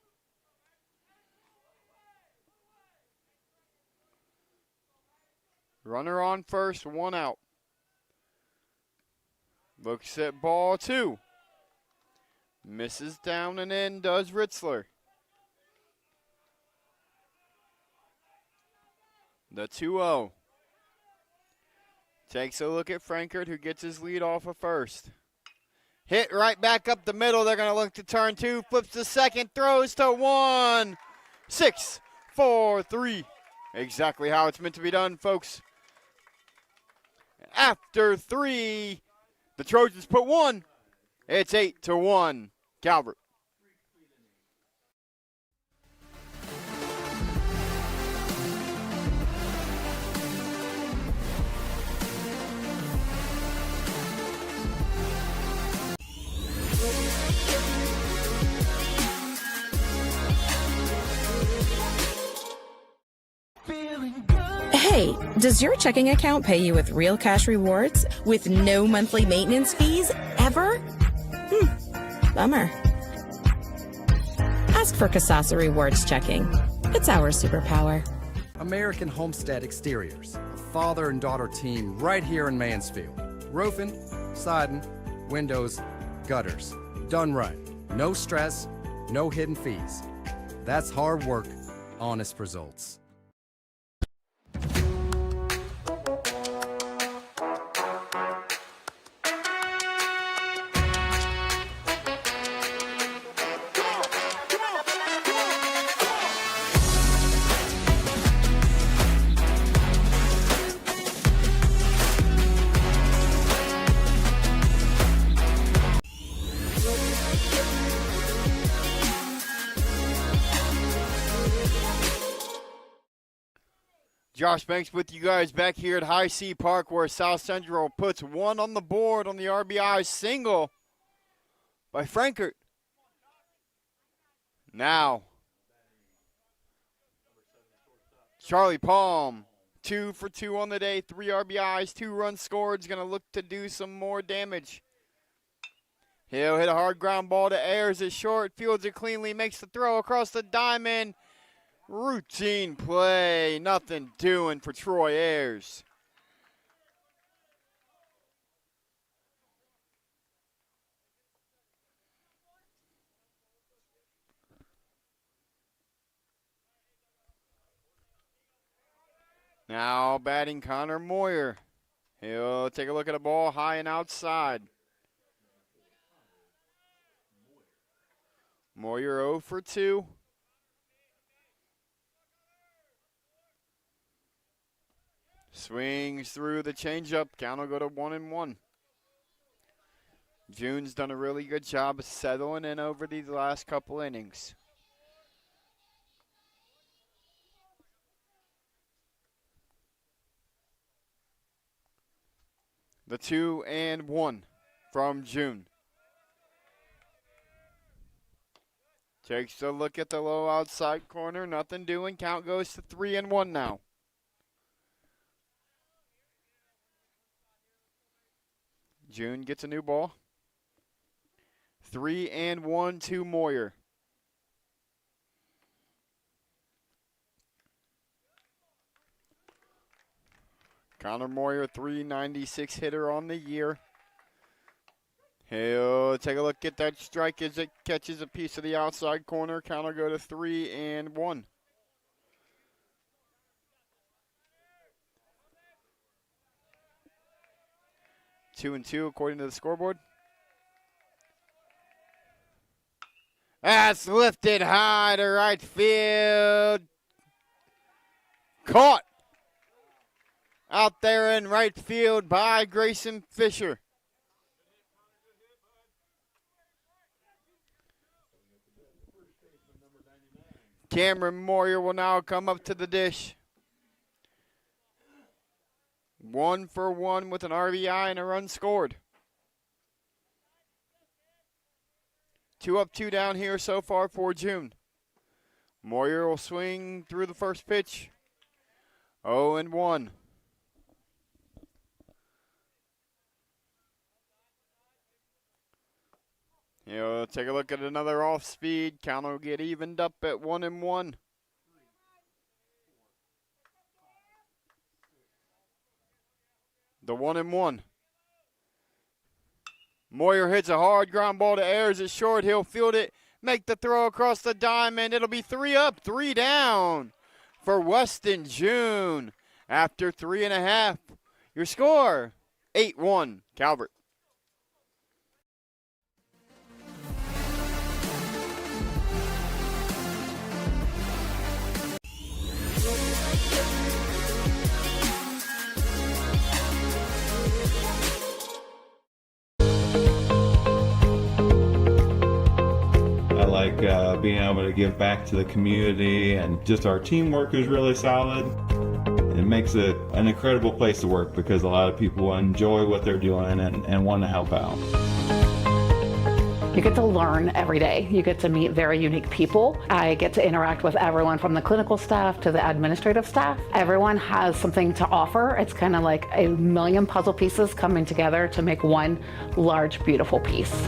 Runner on first, 1 out. Looks at ball two. Misses down and in, does Ritzler. The 2-0. Takes a look at Frankert, who gets his lead off of first. Hit right back up the middle. They're going to look to turn two. Flips to second. Throws to 1. 6, 4, 3. Exactly how it's meant to be done, folks. After 3, the Trojans put 1. It's 8-1, Calvert. Hey, does your checking account pay you with real cash rewards with no monthly maintenance fees ever? Bummer. Ask for Kasasa Rewards Checking. It's our superpower. American Homestead Exteriors, a father and daughter team right here in Mansfield. Roofing, siding, windows, gutters. Done right. No stress, no hidden fees. That's hard work, honest results. Josh Banks with you guys back here at High C Park, where South Central puts one on the board on the RBI single by Frankert. Now, Charlie Palm, 2 for 2 on the day, 3 RBIs, 2 runs scored. Is going to look to do some more damage. He'll hit a hard ground ball to Ayers at short, fields it cleanly, makes the throw across the diamond. Routine play, nothing doing for Troy Ayers. Now batting Connor Moyer. He'll take a look at a ball high and outside. Moyer 0 for 2. Swings through the changeup. Count will go to 1-1. June's done a really good job of settling in over these last couple innings. The 2-1 from June. Takes a look at the low outside corner. Nothing doing. Count goes to 3-1 now. June gets a new ball. 3-1 to Moyer. Connor Moyer, 396 hitter on the year. He'll take a look at that strike as it catches a piece of the outside corner. Count will go to 3-1. Two and 2 according to the scoreboard. That's lifted high to right field. Caught out there in right field by Grayson Fisher. Cameron Moyer will now come up to the dish. 1 for 1 with an RBI and a run scored. 2 up, 2 down here so far for June. Moyer will swing through the first pitch. 0-1. He'll take a look at another off speed. Count will get evened up at 1-1. The 1-1. Moyer hits a hard ground ball to Ayers at short. He'll field it, make the throw across the diamond. It'll be 3 up, 3 down for Weston June after 3.5. Your score, 8-1, Calvert. Being able to give back to the community, and just our teamwork is really solid. It makes it an incredible place to work because a lot of people enjoy what they're doing and want to help out. You get to learn every day. You get to meet very unique people. I get to interact with everyone from the clinical staff to the administrative staff. Everyone has something to offer. It's kind of like a million puzzle pieces coming together to make one large, beautiful piece.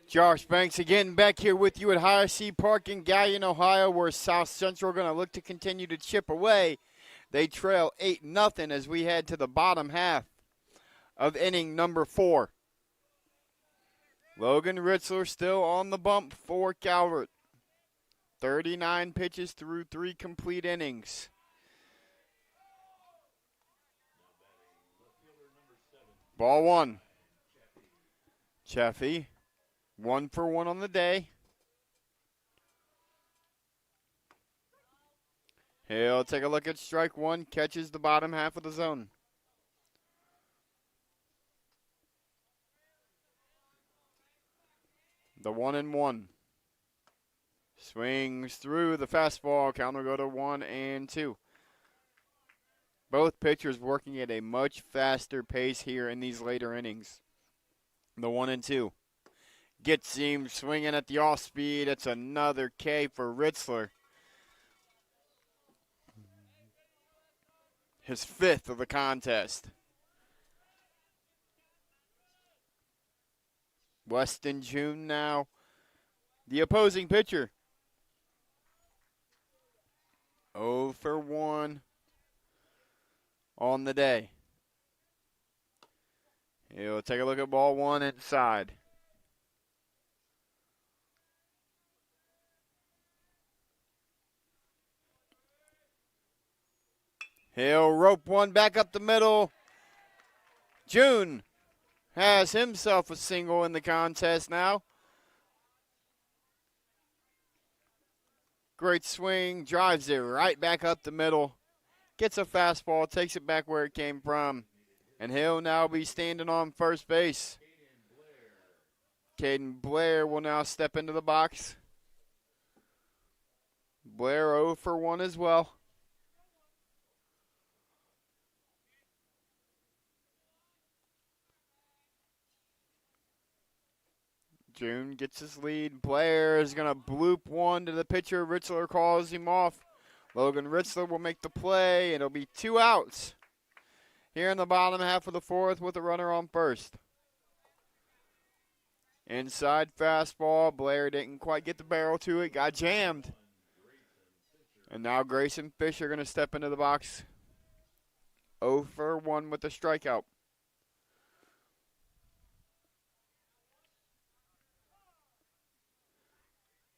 Josh Banks again back here with you at High C Park in Galion, Ohio, where South Central are going to look to continue to chip away. They trail 8-0 as we head to the bottom half of inning number 4. Logan Ritzler still on the bump for Calvert. 39 pitches through 3 complete innings. Ball 1. Cheffy, 1 for 1 on the day. He'll take a look at strike 1, catches the bottom half of the zone. The 1-1. Swings through the fastball. Count will go to 1-2. Both pitchers working at a much faster pace here in these later innings. The 1-2. Gets him swinging at the off speed. It's another K for Ritzler. His 5th of the contest. Weston June now, the opposing pitcher. 0 for 1 on the day. He'll take a look at ball 1 inside. He'll rope one back up the middle. June has himself a single in the contest now. Great swing, drives it right back up the middle. Gets a fastball, takes it back where it came from. And he'll now be standing on first base. Caden Blair will now step into the box. Blair 0 for 1 as well. June gets his lead. Blair is going to bloop one to the pitcher. Ritzler calls him off. Logan Ritzler will make the play, and it'll be 2 outs here in the bottom half of the 4th with a runner on first. Inside fastball. Blair didn't quite get the barrel to it. Got jammed. And now Grayson Fisher going to step into the box. 0 for 1 with the strikeout.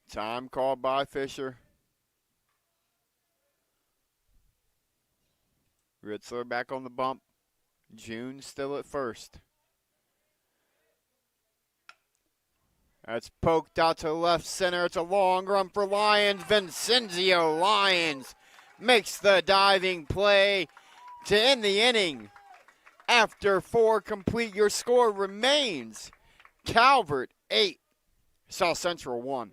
Time called by Fisher. Ritzler back on the bump. June still at first. That's poked out to left center. It's a long run for Lyons. Vincenzio Lyons makes the diving play to end the inning. After 4 complete, your score remains Calvert 8, South Central 1.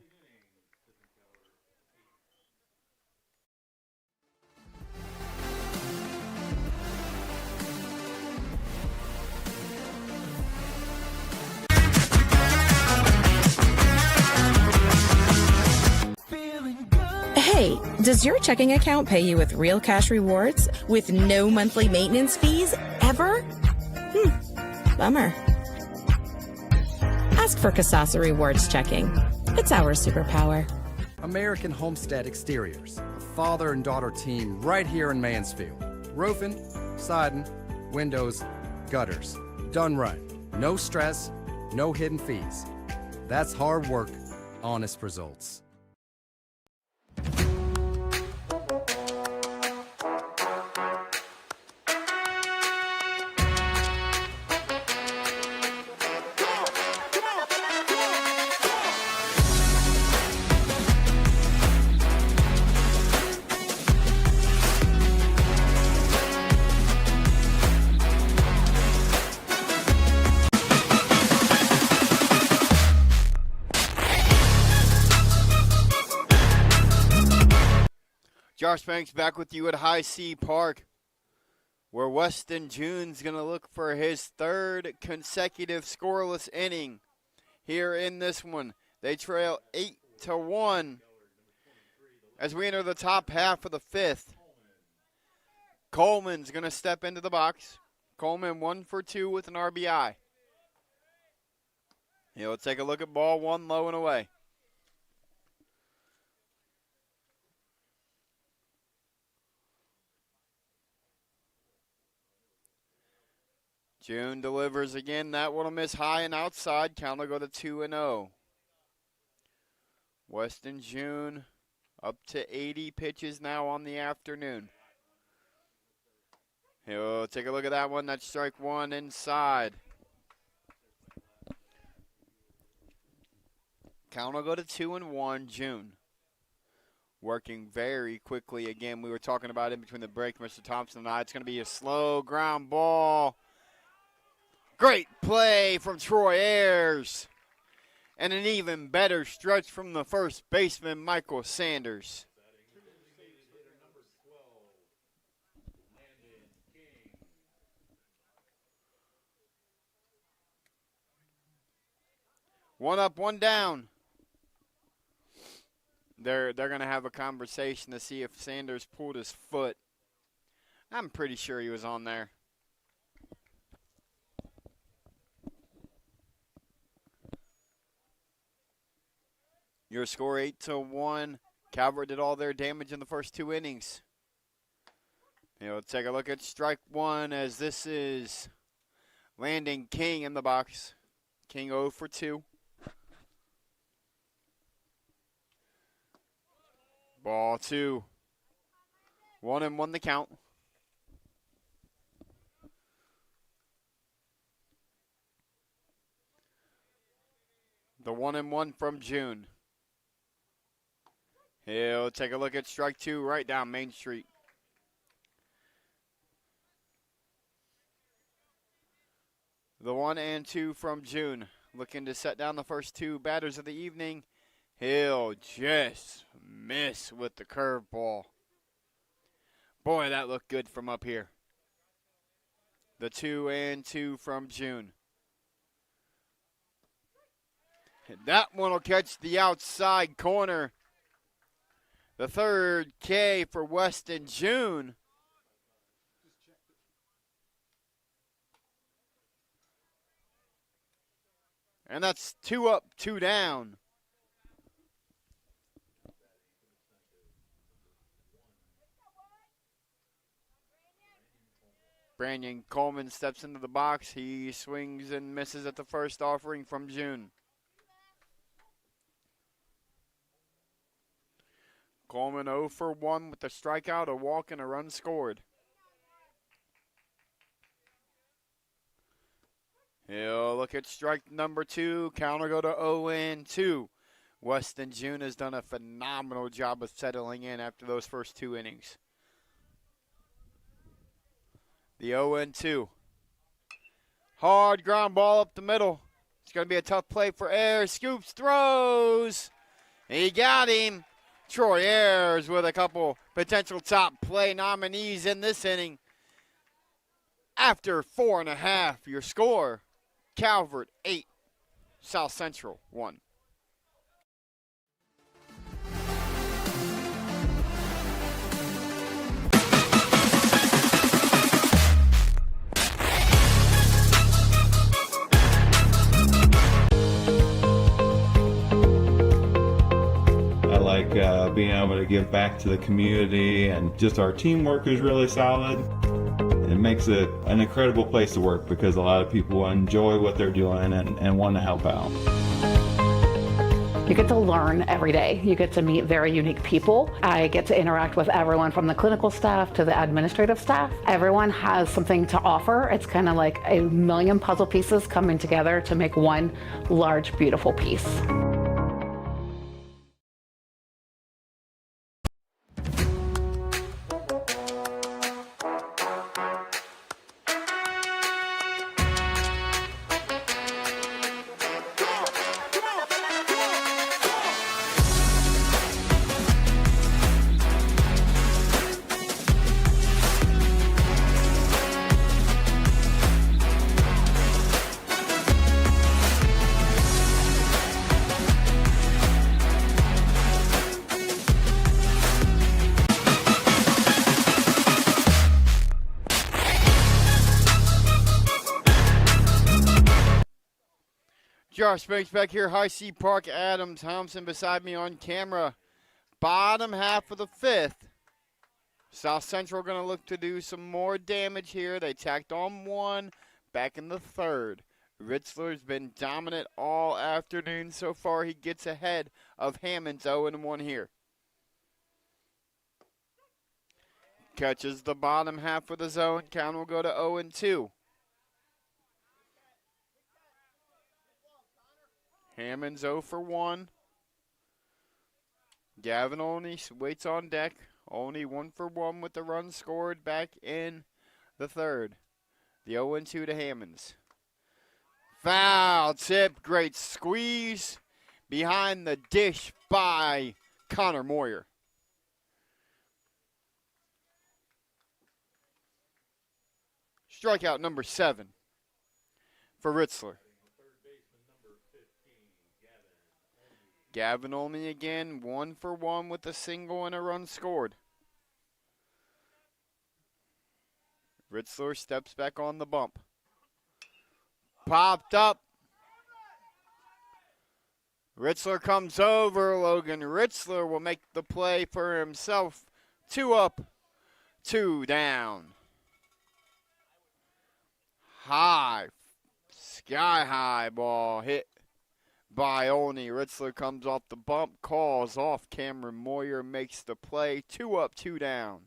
Hey, does your checking account pay you with real cash rewards with no monthly maintenance fees ever? Bummer. Ask for Kasasa Rewards Checking. It's our superpower. American Homestead Exteriors, a father and daughter team right here in Mansfield. Roofing, siding, windows, gutters. Done right. No stress, no hidden fees. That's hard work, honest results. Josh Banks back with you at High C Park, where Weston June's going to look for his 3rd consecutive scoreless inning here in this one. They trail 8-1 as we enter the top half of the 5th. Coleman's going to step into the box. Coleman 1 for 2 with an RBI. He'll take a look at ball 1 low and away. June delivers again. That one will miss high and outside. Count will go to 2-0. Weston June Up to 80 pitches now on the afternoon. He'll take a look at that one. That's strike one inside. Count will go to 2-1, June. Working very quickly again. We were talking about in between the break, Mr. Thompson and I. It's going to be a slow ground ball. Great play from Troy Ayers. And an even better stretch from the first baseman, Michael Sanders. One up, one down. They're going to have a conversation to see if Sanders pulled his foot. I'm pretty sure he was on there. Your score 8-1. Calvert did all their damage in the first 2 innings. We'll take a look at strike one as this is Landon King in the box. King 0 for 2. Ball 2. 1-1 the count. The 1-1 from June. He'll take a look at strike 2 right down Main Street. The 1-2 from June. Looking to set down the first 2 batters of the evening. He'll just miss with the curveball. Boy, that looked good from up here. The 2-2 from June. That one will catch the outside corner. The third K for Weston June. And that's 2 up, 2 down. Brandon Coleman steps into the box. He swings and misses at the first offering from June. Coleman 0 for 1 with a strikeout, a walk, and a run scored. He'll look at strike number 2. Count will go to 0-2. Weston June has done a phenomenal job of settling in after those first 2 innings. The 0-2. Hard ground ball up the middle. It's going to be a tough play for Ayers. Scoops, throws. He got him. Troy Ayers with a couple potential top play nominees in this inning. After 4.5, your score, Calvert 8, South Central 1. Being able to give back to the community, and just our teamwork is really solid. It makes it an incredible place to work because a lot of people enjoy what they're doing and want to help out. You get to learn every day. You get to meet very unique people. I get to interact with everyone from the clinical staff to the administrative staff. Everyone has something to offer. It's kind of like a million puzzle pieces coming together to make one large, beautiful piece. Josh Banks back here, High C Park, Adams, Thompson beside me on camera. Bottom half of the 5th. South Central going to look to do some more damage here. They tacked on 1 back in the 3rd. Ritzler's been dominant all afternoon so far. He gets ahead of Hammonds 0-1 here. Catches the bottom half of the zone. Count will go to 0-2. Hammond's 0 for 1. Gavin only waits on deck. Only 1 for 1 with the run scored back in the third. The 0-2 to Hammonds. Foul tip. Great squeeze behind the dish by Connor Moyer. Strikeout number 7 for Ritzler. Gavin Olney again, 1 for 1 with a single and a run scored. Ritzler steps back on the bump. Popped up. Ritzler comes over. Logan Ritzler will make the play for himself. 2 up, 2 down. High, sky high ball hit by Olney. Ritzler comes off the bump, calls off. Cameron Moyer makes the play. 2 up, 2 down.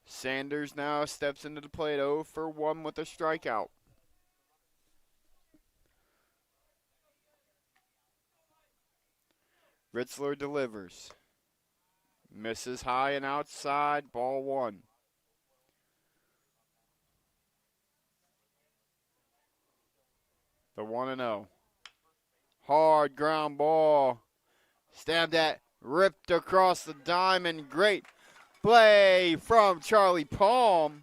Sanders now steps into the plate, 0 for 1 with a strikeout. Ritzler delivers. Misses high and outside, ball 1. The 1-0. Hard ground ball. Stabbed at, ripped across the diamond. Great play from Charlie Palm.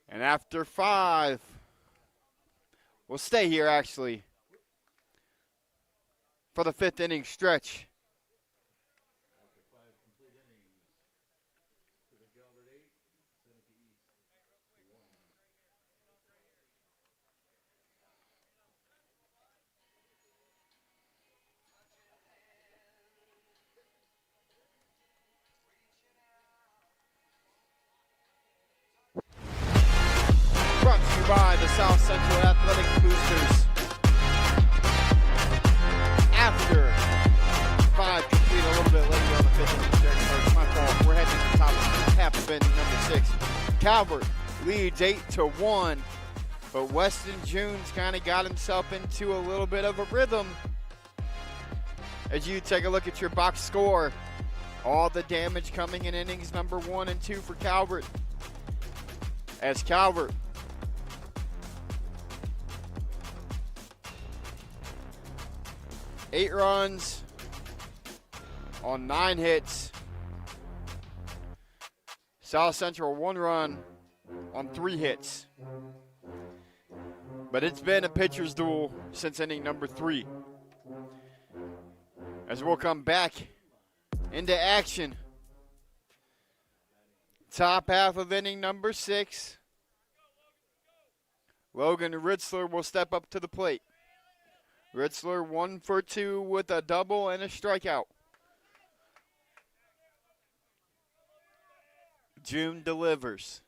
And after 5, we'll stay here actually for the 5th inning stretch. Brought to you by the South Central Athletic Boosters. After 5 complete a little bit later on the 5th inning stretch. It's my fault. We're heading to the top of half of inning number 6. Calvert leads 8-1, but Weston June's kind of got himself into a little bit of a rhythm. As you take a look at your box score, all the damage coming in innings number 1 and 2 for Calvert. As Calvert eight runs on 9 hits. South Central 1 run on 3 hits. But it's been a pitcher's duel since inning number 3. As we'll come back into action. Top half of inning number 6. Logan Ritzler will step up to the plate. Ritzler 1 for 2 with a double and a strikeout. June delivers.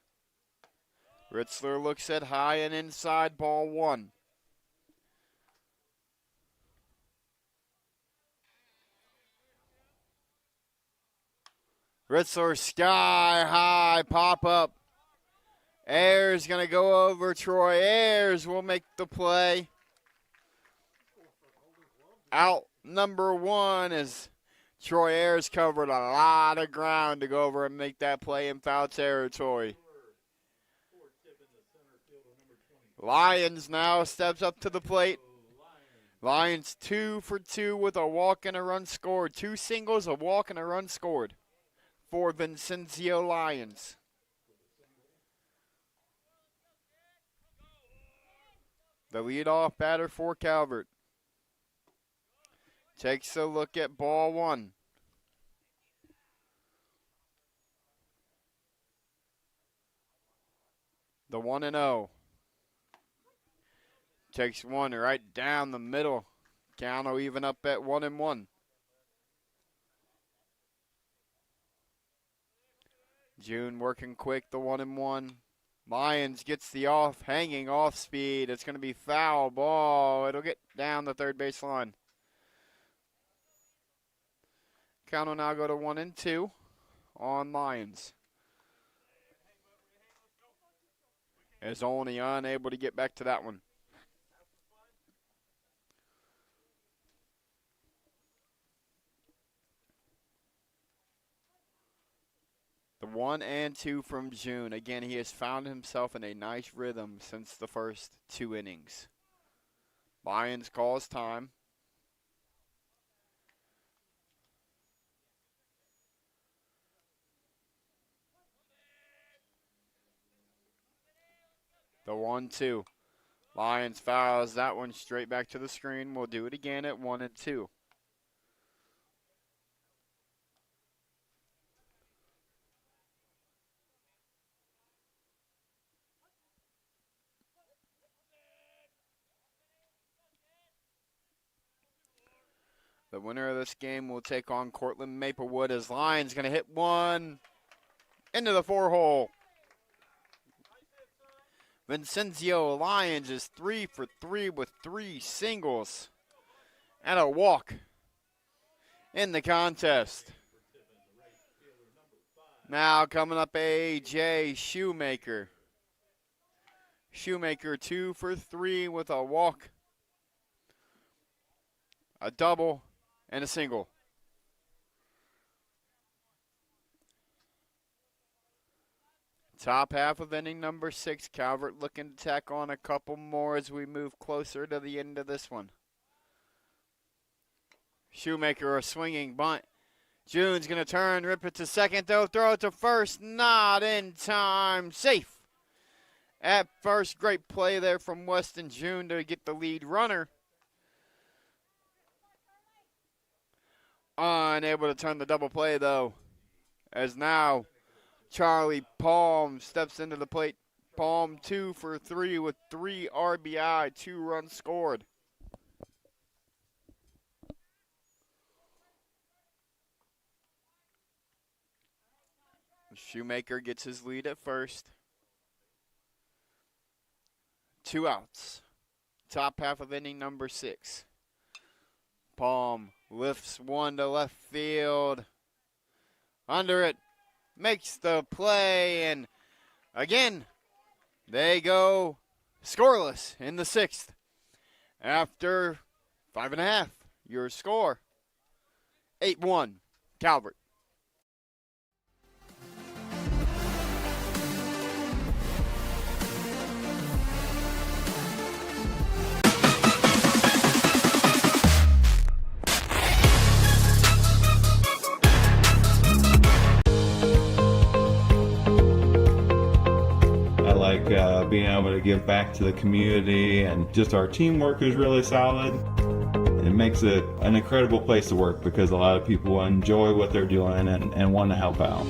Ritzler looks at high and inside, ball 1. Ritzler sky high pop up. Ayers going to go over. Troy Ayers will make the play. Out number 1 as Troy Ayers covered a lot of ground to go over and make that play in foul territory. Lyons now steps up to the plate. Lyons 2 for 2 with a walk and a run scored. 2 singles, a walk, and a run scored for Vincencio Lyons. The leadoff batter for Calvert takes a look at ball 1. The 1-0. Takes 1 right down the middle. Count will even up at 1-1. June working quick, the 1-1. Lyons gets the hanging off speed. It's going to be foul ball. It'll get down the third base line. Count will now go to 1 and 2 on Lions. As only unable to get back to that one. The 1 and 2 from June. Again, he has found himself in a nice rhythm since the first 2 innings. Lions calls time. The 1-2. Lions fouls that one straight back to the screen. We'll do it again at 1 and 2. The winner of this game will take on Cortland Maplewood as Lions going to hit one into the 4-hole. Vincenzo Lyons is 3 for 3 with 3 singles and a walk in the contest. Now coming up, A.J. Shoemaker. Shoemaker 2 for 3 with a walk, a double, and a single. Top half of inning number 6. Calvert looking to tack on a couple more as we move closer to the end of this one. Shoemaker a swinging bunt. June's going to turn, rip it to second, though, throw it to first. Not in time. Safe. At first, great play there from Weston June to get the lead runner. Unable to turn the double play, though, as now Charlie Palm steps into the plate. Palm 2 for 3 with 3 RBI, 2 runs scored. Shoemaker gets his lead at first. 2 outs. Top half of inning number 6. Palm lifts one to left field. Under it. Makes the play. And again, they go scoreless in the 6th. After 5.5, your score, 8-1, Calvert. Being able to give back to the community, and just our teamwork is really solid. It makes it an incredible place to work because a lot of people enjoy what they're doing and want to help out.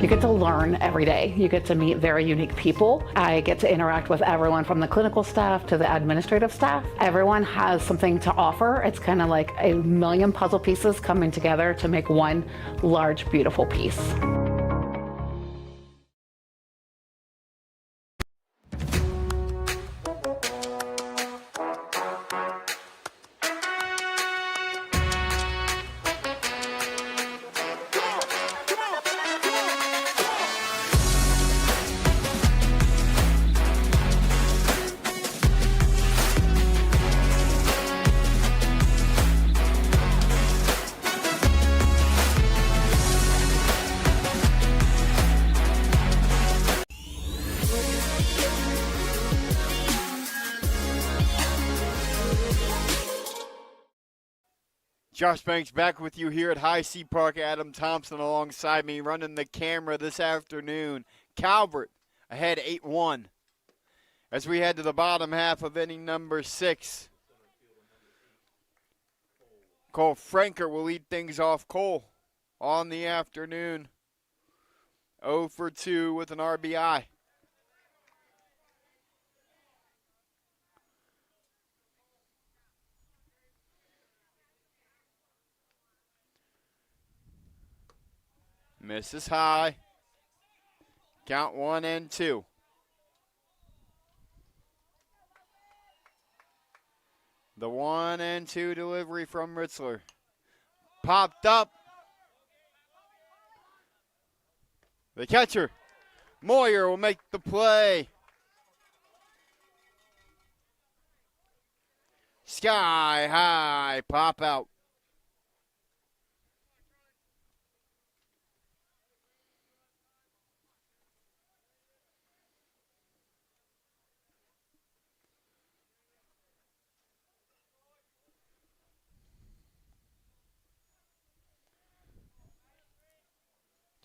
You get to learn every day. You get to meet very unique people. I get to interact with everyone from the clinical staff to the administrative staff. Everyone has something to offer. It's kind of like a million puzzle pieces coming together to make one large, beautiful piece. Josh Banks back with you here at High C Park. Adam Thompson alongside me running the camera this afternoon. Calvert ahead 8-1 as we head to the bottom half of inning number 6. Cole Franker will lead things off. Cole on the afternoon, 0 for 2 with an RBI. Misses high. Count 1 and 2. The 1 and 2 delivery from Ritzler. Popped up. The catcher, Moyer, will make the play. Sky high, pop out.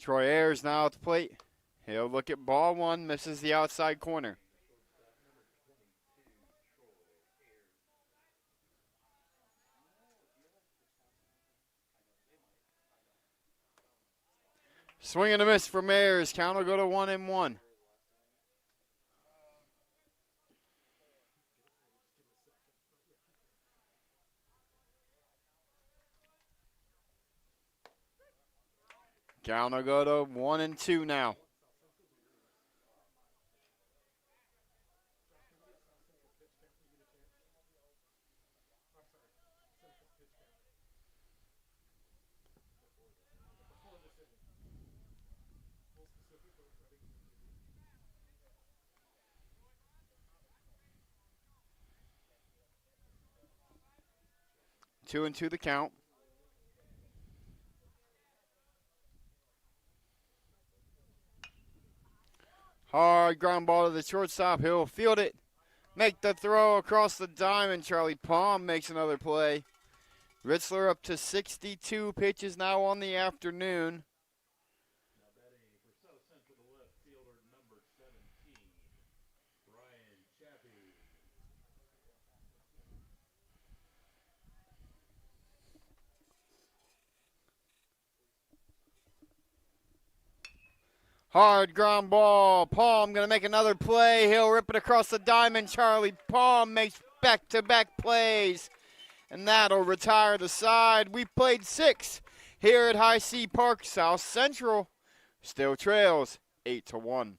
Troy Ayers now at the plate. He'll look at ball one, misses the outside corner. Swing and a miss from Ayers. Count will go to 1-1. Count will go to 1-2 now. Two and two the count. Hard ground ball to the shortstop. He'll field it. Make the throw across the diamond. Charlie Palm makes another play. Ritzler up to 62 pitches now on the afternoon. Hard ground ball. Palm going to make another play. He'll rip it across the diamond. Charlie Palm makes back-to-back plays. And that'll retire the side. We played 6 here at High C Park. South Central still trails 8-1.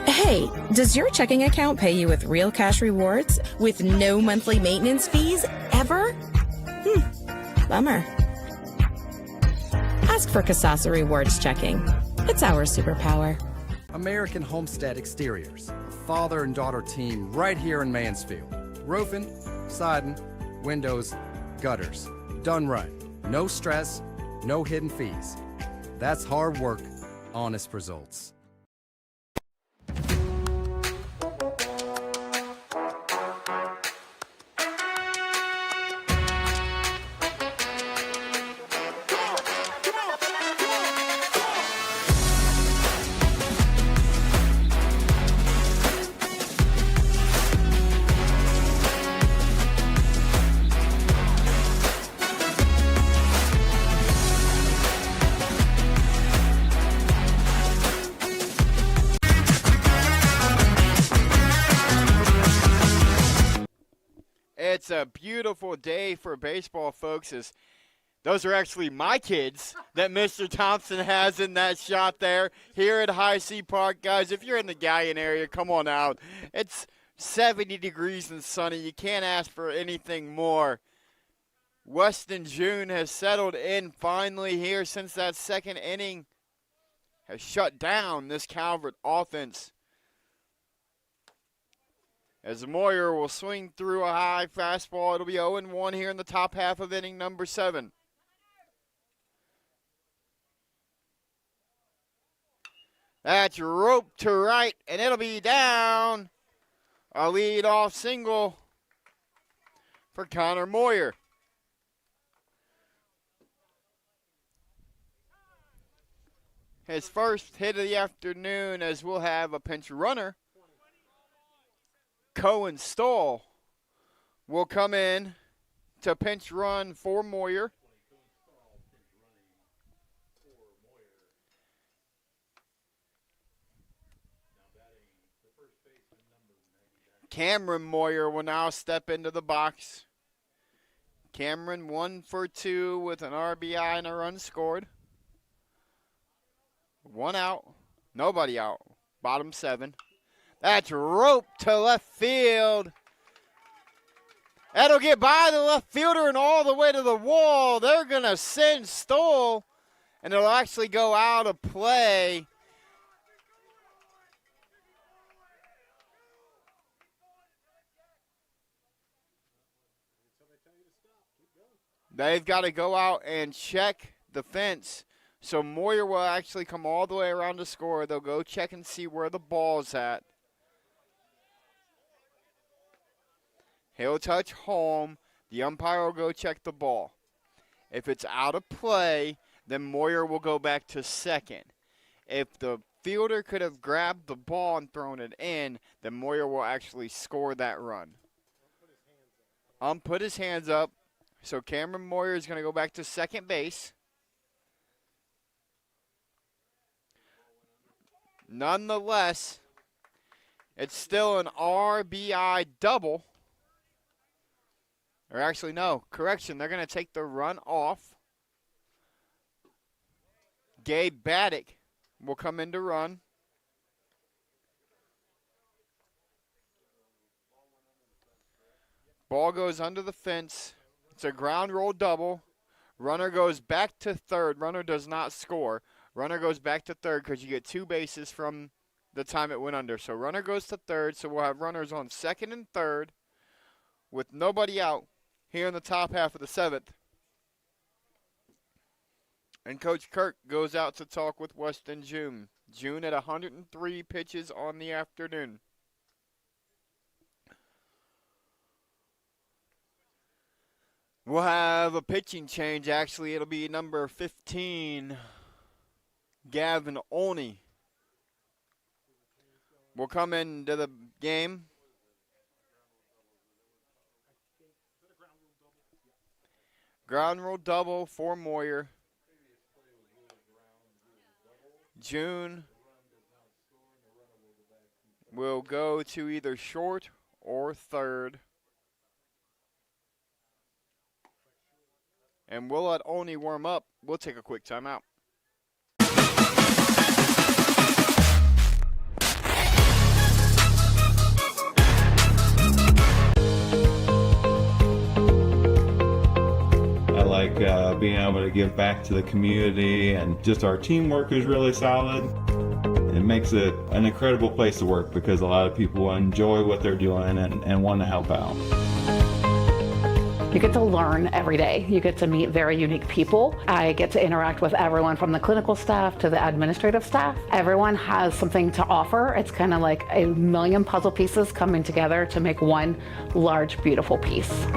Hey, does your checking account pay you with real cash rewards with no monthly maintenance fees ever? Bummer. Ask for Kasasa Rewards Checking. It's our superpower. American Homestead Exteriors, a father and daughter team right here in Mansfield. Roofing, siding, windows, gutters. Done right. No stress, no hidden fees. That's hard work, honest results. It's a beautiful day for baseball, folks, as those are actually my kids that Mr. Thompson has in that shot there here at High C Park. Guys, if you're in the Galion area, come on out. It's 70 degrees and sunny. You can't ask for anything more. Weston June has settled in finally here since that second inning has shut down this Calvert offense. As Moyer will swing through a high fastball, it'll be 0-1 here in the top half of inning number 7. That's roped to right, and it'll be down. A leadoff single for Connor Moyer. His first hit of the afternoon, as we'll have a pinch runner. Cohen Stoll will come in to pinch run for Moyer. Cameron Moyer will now step into the box. Cameron 1 for 2 with an RBI and a run scored. 1 out. Nobody out. Bottom 7. That's roped to left field. That'll get by the left fielder and all the way to the wall. They're going to send Stoll, and it'll actually go out of play. They've got to go out and check the fence. So Moyer will actually come all the way around to score. They'll go check and see where the ball's at. He'll touch home. The umpire will go check the ball. If it's out of play, then Moyer will go back to second. If the fielder could have grabbed the ball and thrown it in, then Moyer will actually score that run. Put his hands up. So Cameron Moyer is going to go back to second base. Nonetheless, it's still an RBI double. Or actually, no, correction. They're going to take the run off. Gabe Baddock will come in to run. Ball goes under the fence. It's a ground roll double. Runner goes back to third. Runner does not score. Runner goes back to third because you get 2 bases from the time it went under. So runner goes to third. So we'll have runners on second and third with nobody out here in the top half of the 7th. And Coach Kirk goes out to talk with Weston June. June at 103 pitches on the afternoon. We'll have a pitching change, actually. It'll be number 15, Gavin Olney, will come into the game. Ground rule double for Moyer. June will go to either short or third. And we'll let Olney warm up. We'll take a quick timeout. I like being able to give back to the community, and just our teamwork is really solid. It makes it an incredible place to work because a lot of people enjoy what they're doing and want to help out. You get to learn every day. You get to meet very unique people. I get to interact with everyone from the clinical staff to the administrative staff. Everyone has something to offer. It's kind of like a million puzzle pieces coming together to make one large, beautiful piece.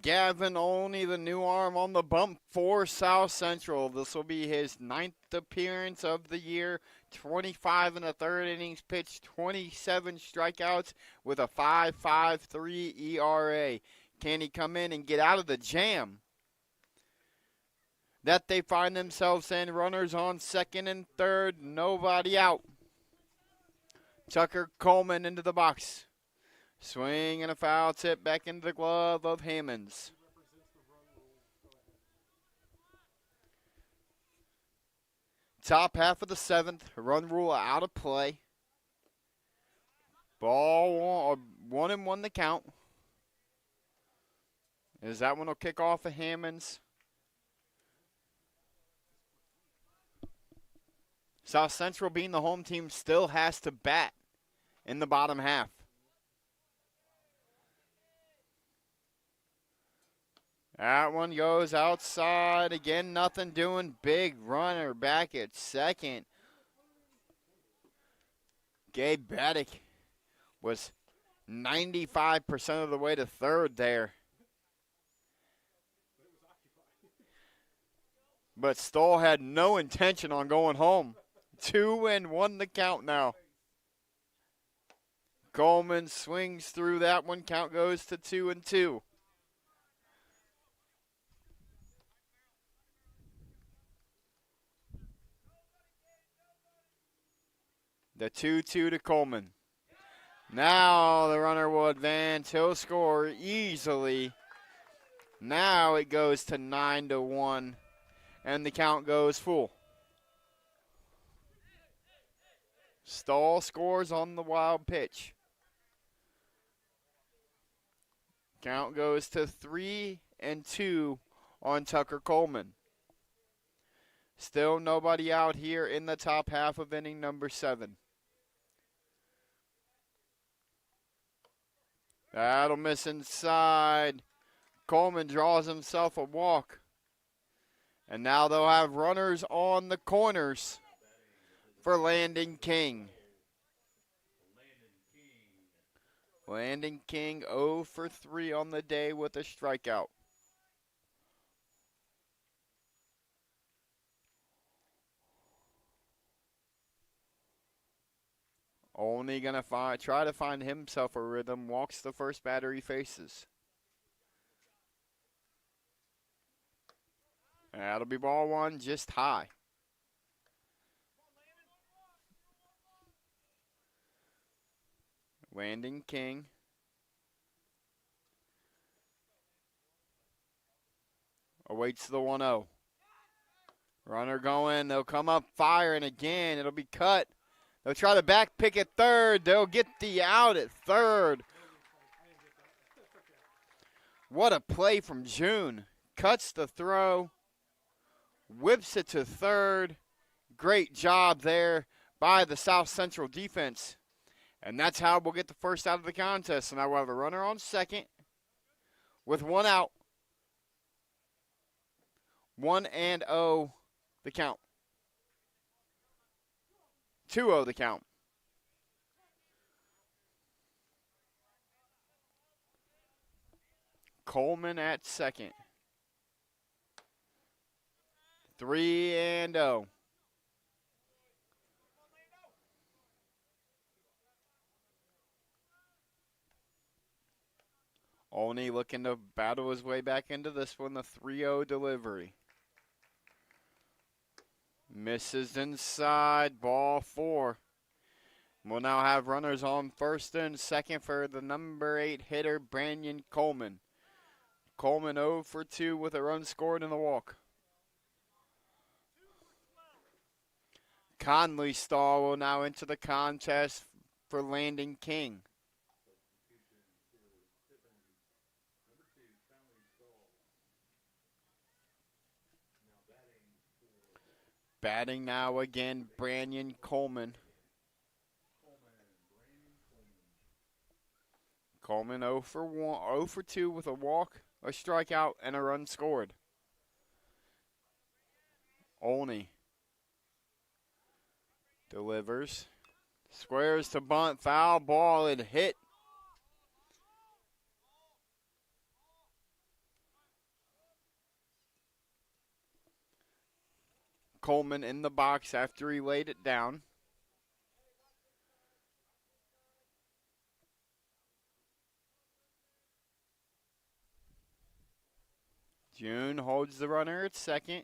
Gavin Olney, the new arm on the bump for South Central. This will be his 9th appearance of the year. 25 in the 3rd innings pitched, 27 strikeouts with a 5.53 ERA. Can he come in and get out of the jam that they find themselves in? Runners on second and third, nobody out. Tucker Coleman into the box. Swing and a foul tip back into the glove of Hammonds. Top half of the 7th, run rule out of play. Ball 1-1 the count. As that one will kick off of Hammonds. South Central, being the home team, still has to bat in the bottom half. That one goes outside. Again, nothing doing. Big runner back at second. Gabe Baddick was 95% of the way to third there. But Stoll had no intention on going home. 2-1 the count now. Coleman swings through that one. Count goes to 2-2. The 2-2 to Coleman. Now the runner will advance. He'll score easily. Now it goes to 9-1, and the count goes full. Stoll scores on the wild pitch. Count goes to 3-2 on Tucker Coleman. Still nobody out here in the top half of inning number 7. That'll miss inside. Coleman draws himself a walk. And now they'll have runners on the corners for Landon King. Landon King 0 for 3 on the day with a strikeout. Only going to try to find himself a rhythm. Walks the first batter he faces. That'll be ball 1, just high. Landon King. Awaits the 1-0. Runner going. They'll come up firing again. It'll be cut. They'll try to back pick at third. They'll get the out at third. What a play from June. Cuts the throw. Whips it to third. Great job there by the South Central defense. And that's how we'll get the first out of the contest. So now we'll have a runner on second with 1 out. 1-0 the count. 2-0 the count. Coleman at second. 3-0. Only looking to battle his way back into this one, the 3-0 delivery. Misses inside, ball 4. We'll now have runners on first and second for the number 8 hitter, Brandon Coleman. Coleman 0 for 2 with a run scored and a walk. Conley Stahl will now enter the contest for Landon King. Batting now again, Brandon Coleman. Coleman 0 for 2 with a walk, a strikeout, and a run scored. Olney delivers. Squares to bunt, foul ball, and hit. Coleman in the box after he laid it down. June holds the runner at second.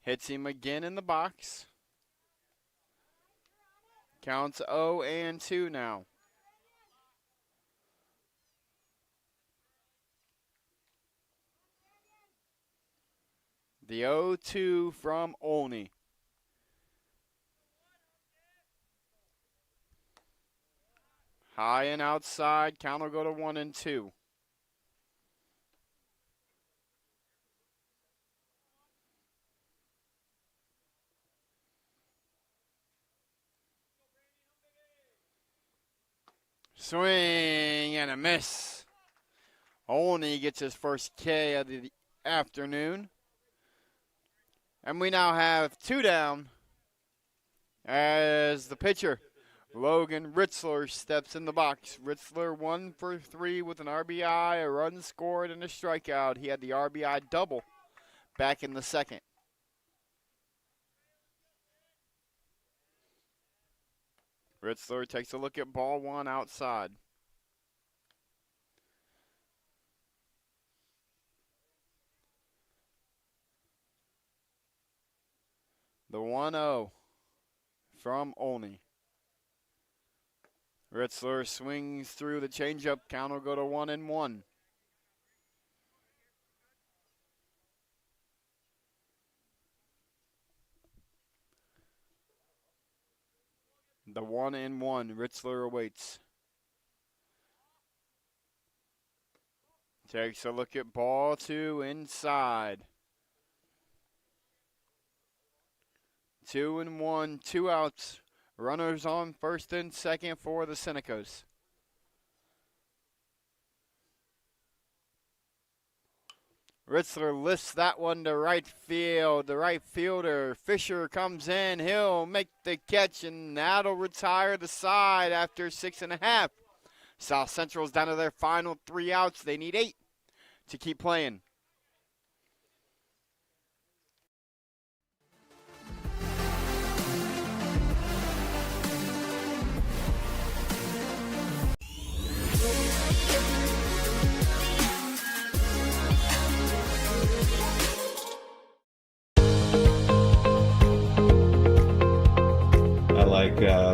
Hits him again in the box. Counts 0-2 now. The 0-2 from Olney. High and outside. Count will go to 1-2. Swing and a miss. Olney gets his first K of the afternoon. And we now have 2 down as the pitcher, Logan Ritzler, steps in the box. Ritzler 1 for 3 with an RBI, a run scored, and a strikeout. He had the RBI double back in the second. Ritzler takes a look at ball 1 outside. The 1-0 from Olney. Ritzler swings through the changeup. Count will go to 1-1. The 1-1. Ritzler awaits. Takes a look at ball 2 inside. 2-1, 2 outs. Runners on first and second for the Senecas. Ritzler lifts that one to right field. The right fielder, Fisher, comes in. He'll make the catch, and that'll retire the side after 6.5. South Central's down to their final 3 outs. They need 8 to keep playing.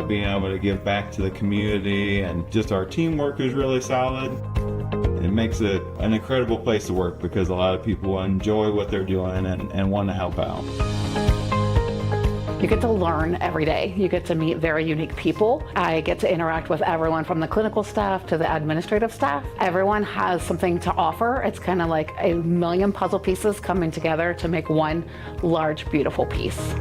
Being able to give back to the community, and just our teamwork is really solid. It makes it an incredible place to work because a lot of people enjoy what they're doing and want to help out. You get to learn every day. You get to meet very unique people. I get to interact with everyone from the clinical staff to the administrative staff. Everyone has something to offer. It's kind of like a million puzzle pieces coming together to make one large, beautiful piece.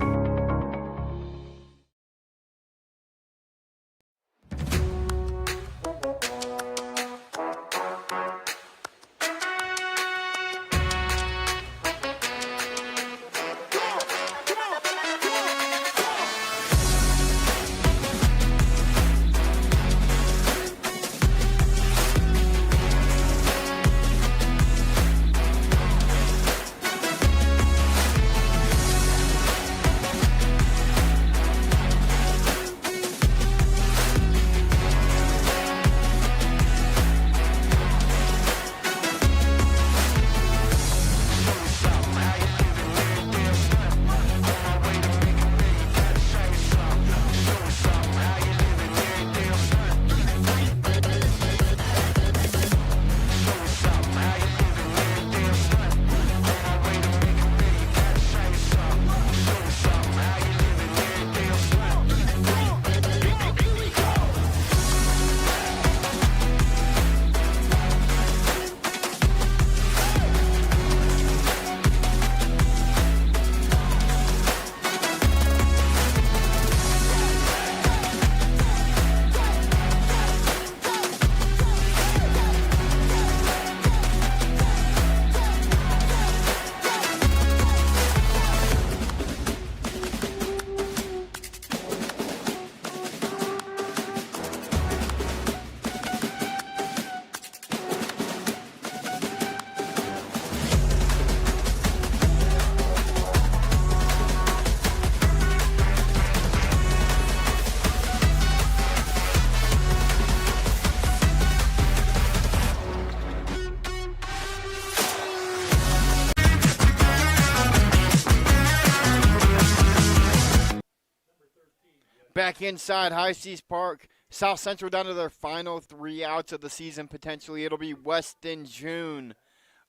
Back inside High Seas Park, South Central down to their final 3 outs of the season potentially. It'll be Weston June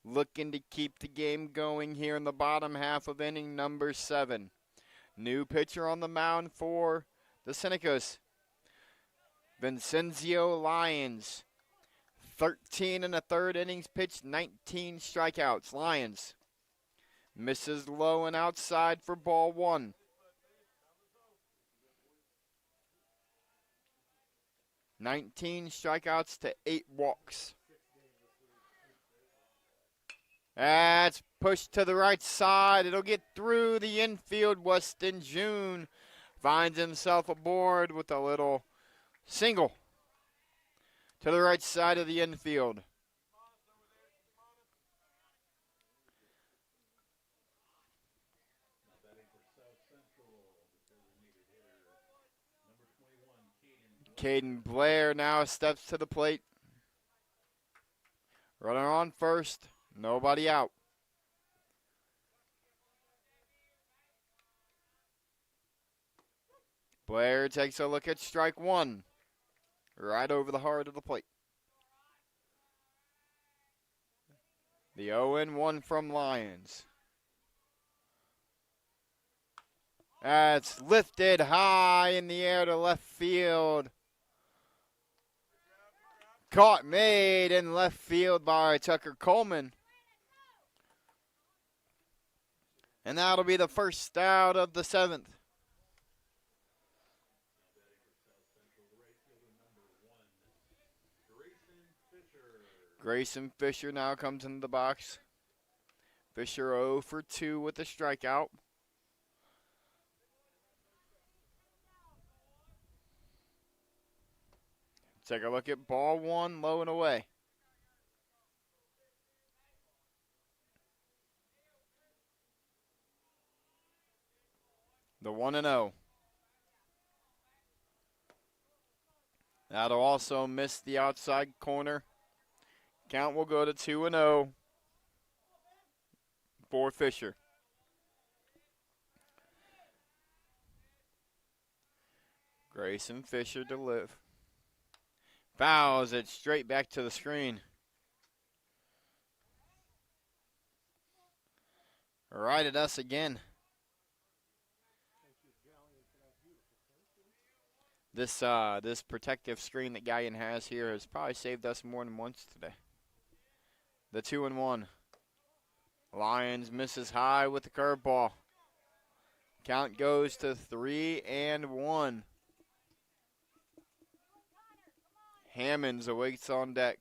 looking to keep the game going here in the bottom half of inning number 7. New pitcher on the mound for the Senecas, Vincenzo Lyons. 13 1/3 innings pitched, 19 strikeouts. Lyons misses low and outside for ball 1. 19 strikeouts to 8 walks. That's pushed to the right side. It'll get through the infield. Weston June finds himself aboard with a little single to the right side of the infield. Caden Blair now steps to the plate. Runner on first, nobody out. Blair takes a look at strike one, right over the heart of the plate. The 0-1 from Lions. That's lifted high in the air to left field. Caught made in left field by Tucker Coleman. And that'll be the first out of the 7th. Grayson Fisher now comes into the box. Fisher 0 for 2 with a strikeout. Take a look at ball one, low and away. The 1-0. That'll also miss the outside corner. Count will go to 2-0 for Fisher. Grayson Fisher to live. Fouls it straight back to the screen. Right at us again. This protective screen that Galion has here has probably saved us more than once today. The 2-1. Lions misses high with the curveball. Count goes to 3-1. Hammonds awaits on deck.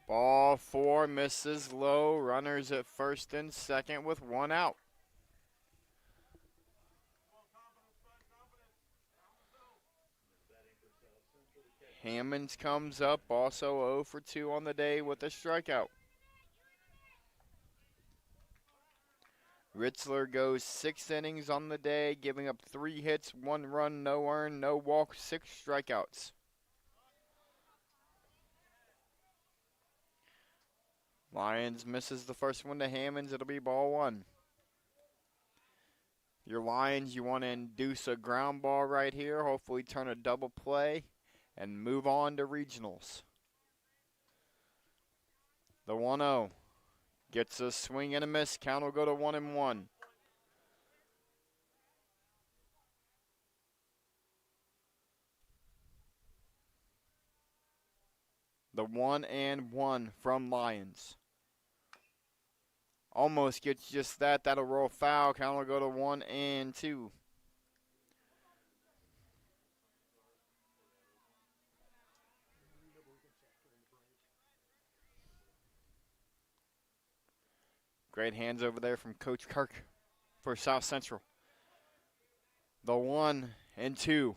Ball 4 misses low. Runners at first and second with 1 out. Hammonds comes up, also 0 for 2 on the day with a strikeout. Ritzler goes 6 innings on the day, giving up 3 hits, 1 run, no earned, no walk, 6 strikeouts. Lions misses the first one to Hammonds. It'll be ball 1. Your Lions, you want to induce a ground ball right here, hopefully turn a double play, and move on to regionals. The 1-0. Gets a swing and a miss. Count will go to 1-1. The 1-1 from Lions. Almost gets just that. That'll roll foul. Count will go to 1-2. Great hands over there from Coach Kirk for South Central. The 1-2.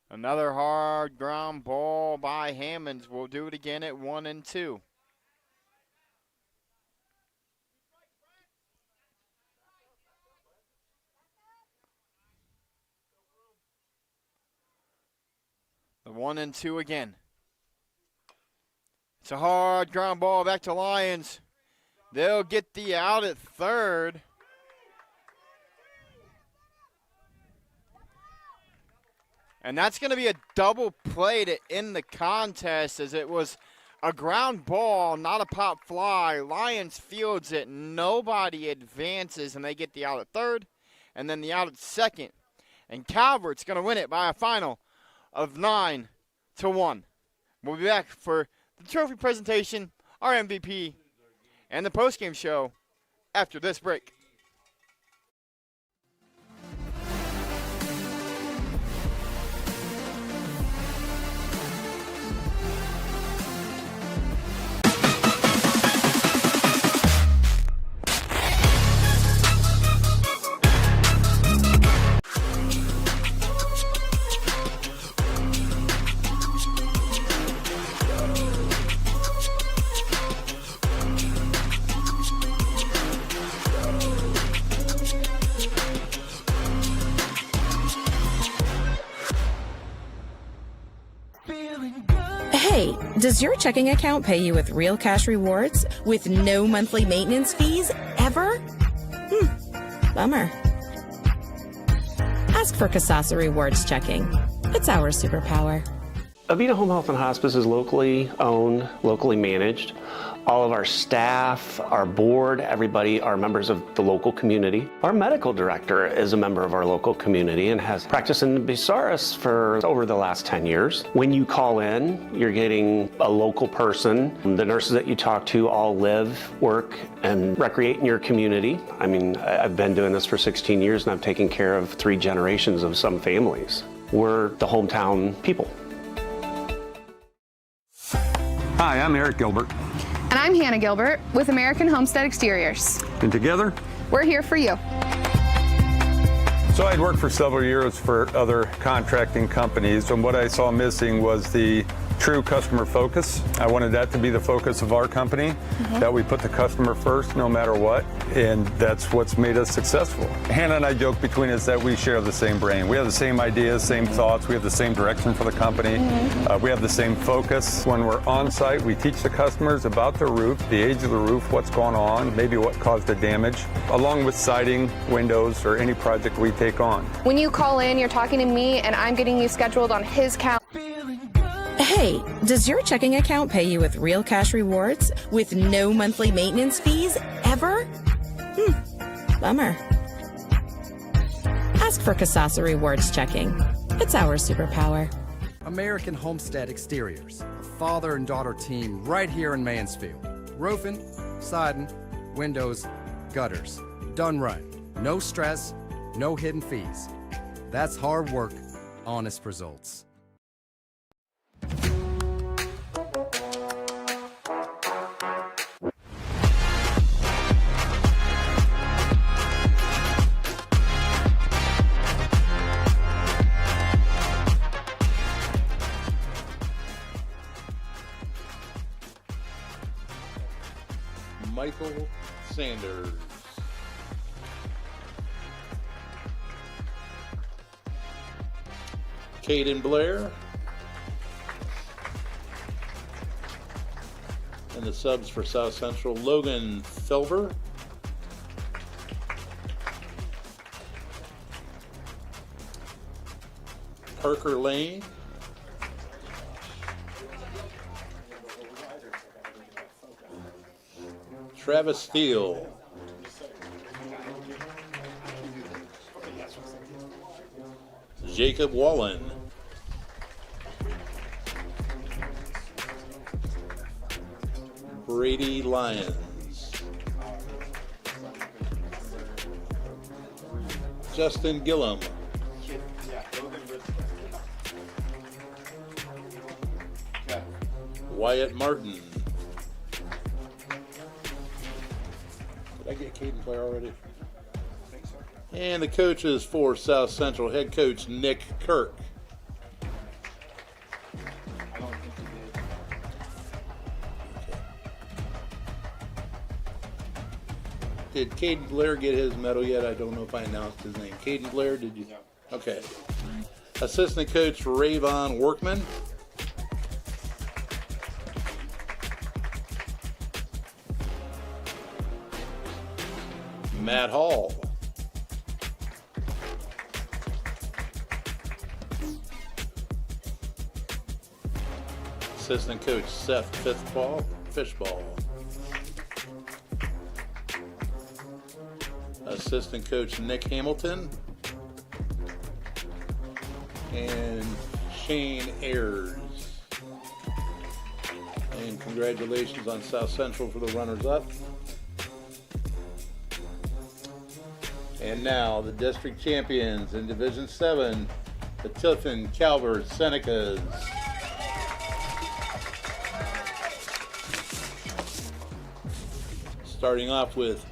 Another hard ground ball by Hammonds. We'll do it again at 1-2. The 1-2 again. It's a hard ground ball back to Lions. They'll get the out at third. And that's going to be a double play to end the contest, as it was a ground ball, not a pop fly. Lions fields it. Nobody advances, and they get the out at third and then the out at second. And Calvert's going to win it by a final of 9-1. We'll be back for the trophy presentation, our MVP, and the postgame show after this break. Hey, does your checking account pay you with real cash rewards with no monthly maintenance fees ever? Bummer. Ask for Kasasa Rewards Checking. It's our superpower. Avita Home Health and Hospice is locally owned, locally managed. All of our staff, our board, everybody are members of the local community. Our medical director is a member of our local community and has practiced in Bucyrus for over the last 10 years. When you call in, you're getting a local person. The nurses that you talk to all live, work, and recreate in your community. I mean, I've been doing this for 16 years and I've taken care of 3 generations of some families. We're the hometown people. Hi, I'm Eric Gilbert. And I'm Hannah Gilbert with American Homestead Exteriors. And together, We're here for you. so I'd worked for several years for other contracting companies, and what I saw missing was the true customer focus. I wanted that to be the focus of our company, that we put the customer first no matter what, and that's what's made us successful. Hannah and I joke between us that we share the same brain. We have the same ideas, same thoughts, we have the same direction for the company, we have the same focus. When we're on site, we teach the customers about the roof, the age of the roof, what's going on, maybe what caused the damage, along with siding, windows, or any project we take on. When you call in, you're talking to me, and I'm getting you scheduled on his calendar. Hey, does your checking account pay you with real cash rewards with no monthly maintenance fees ever? Bummer. Ask for Kasasa Rewards Checking. It's our superpower. American Homestead Exteriors, a father and daughter team right here in Mansfield. Roofing, siding, windows, gutters. Done right. No stress, no hidden fees. That's hard work, honest results. Michael Sanders. Caden Blair. And the subs for South Central, Logan Felver. Parker Lane. Travis Steele. Jacob Wallen. Brady Lyons. Justin Gillum. Wyatt Martin. Did I get Caden Blair already? And the coaches for South Central, head coach Nick Kirk. Did Caden Blair get his medal yet? I don't know if I announced his name. Caden Blair, did you? Okay. Assistant coach Rayvon Workman. Matt Hall. Assistant coach Seth Fishball. Assistant coach Nick Hamilton. And Shane Ayers. And congratulations on South Central for the runners-up. And now the district champions in Division 7, the Tiffin Calvert Senecas. Starting off with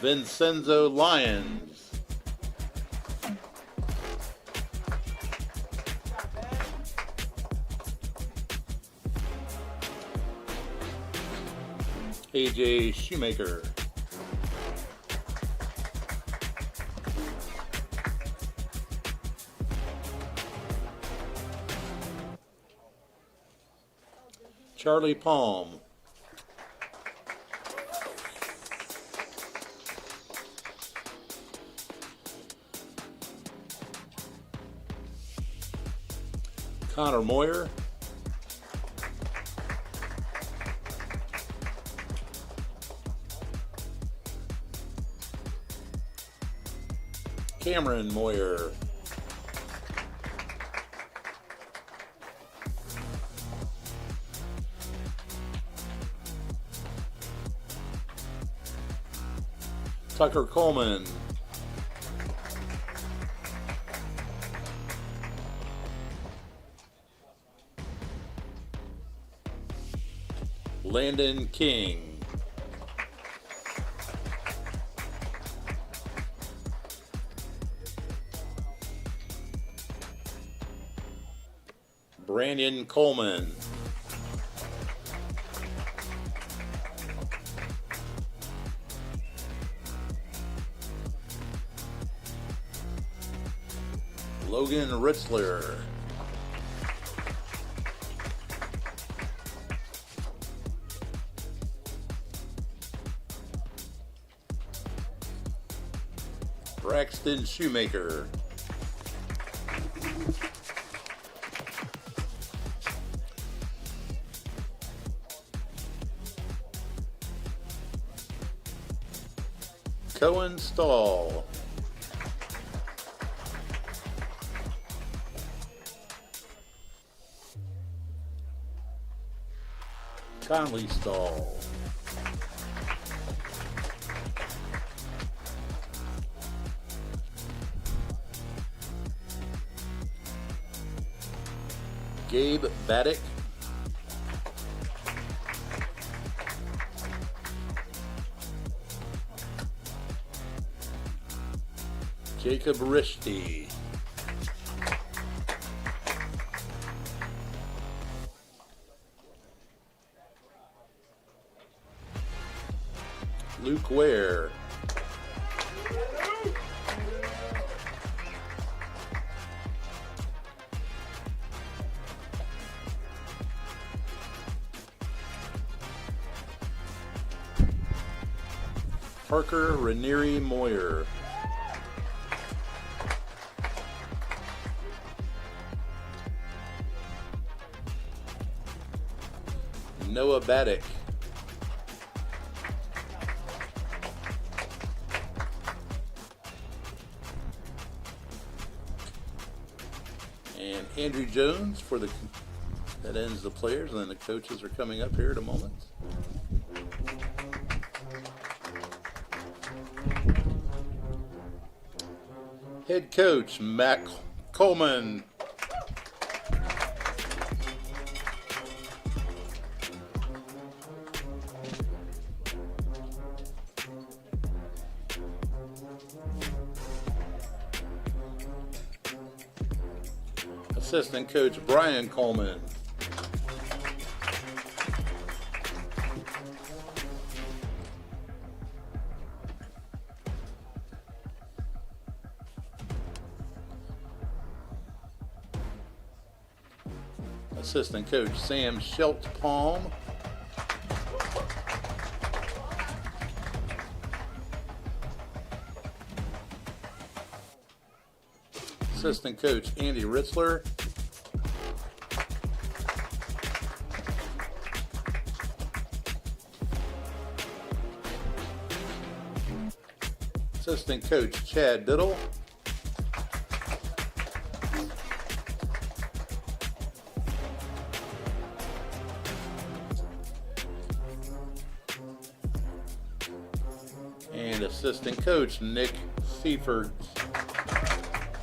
Vincenzo Lyons. AJ Shoemaker. Charlie Palm. Connor Moyer. Cameron Moyer. Tucker Coleman. Landon King. Brandon Coleman. Logan Ritzler. Braxton Shoemaker. Cohen Stahl. Conley Stahl. Gabe Baddick. Jacob Rishti. Luke Ware. Parker Ranieri Moyer. Noah Baddick. And Andrew Jones for the, that ends the players, and then the coaches are coming up here in a moment. Head coach Matt Coleman. Assistant coach Brian Coleman. Assistant coach Sam Schelt-Palm. Assistant coach Andy Ritzler. Assistant coach Chad Biddle. And assistant coach Nick Seifert.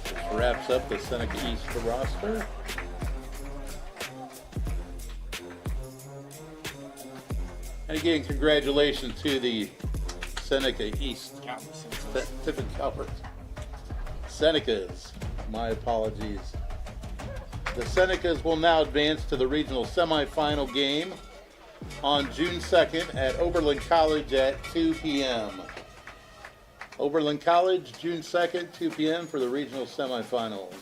This wraps up the Seneca East roster. And again, congratulations to the Seneca East. Tiffin Calvert Senecas. My apologies. The Senecas will now advance to the regional semifinal game on June 2nd at Oberlin College at 2 p.m. Oberlin College, June 2nd, 2 p.m. for the regional semifinals.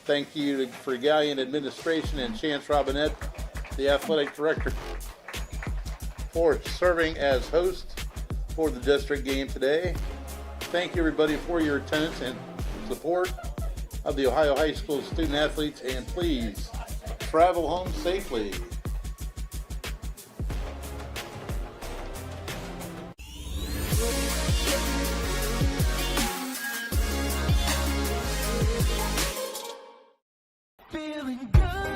Thank you for Galion administration and Chance Robinette the athletic director, for serving as host for the district game today. Thank you everybody for your attendance and support of the Ohio High School student athletes, and please travel home safely.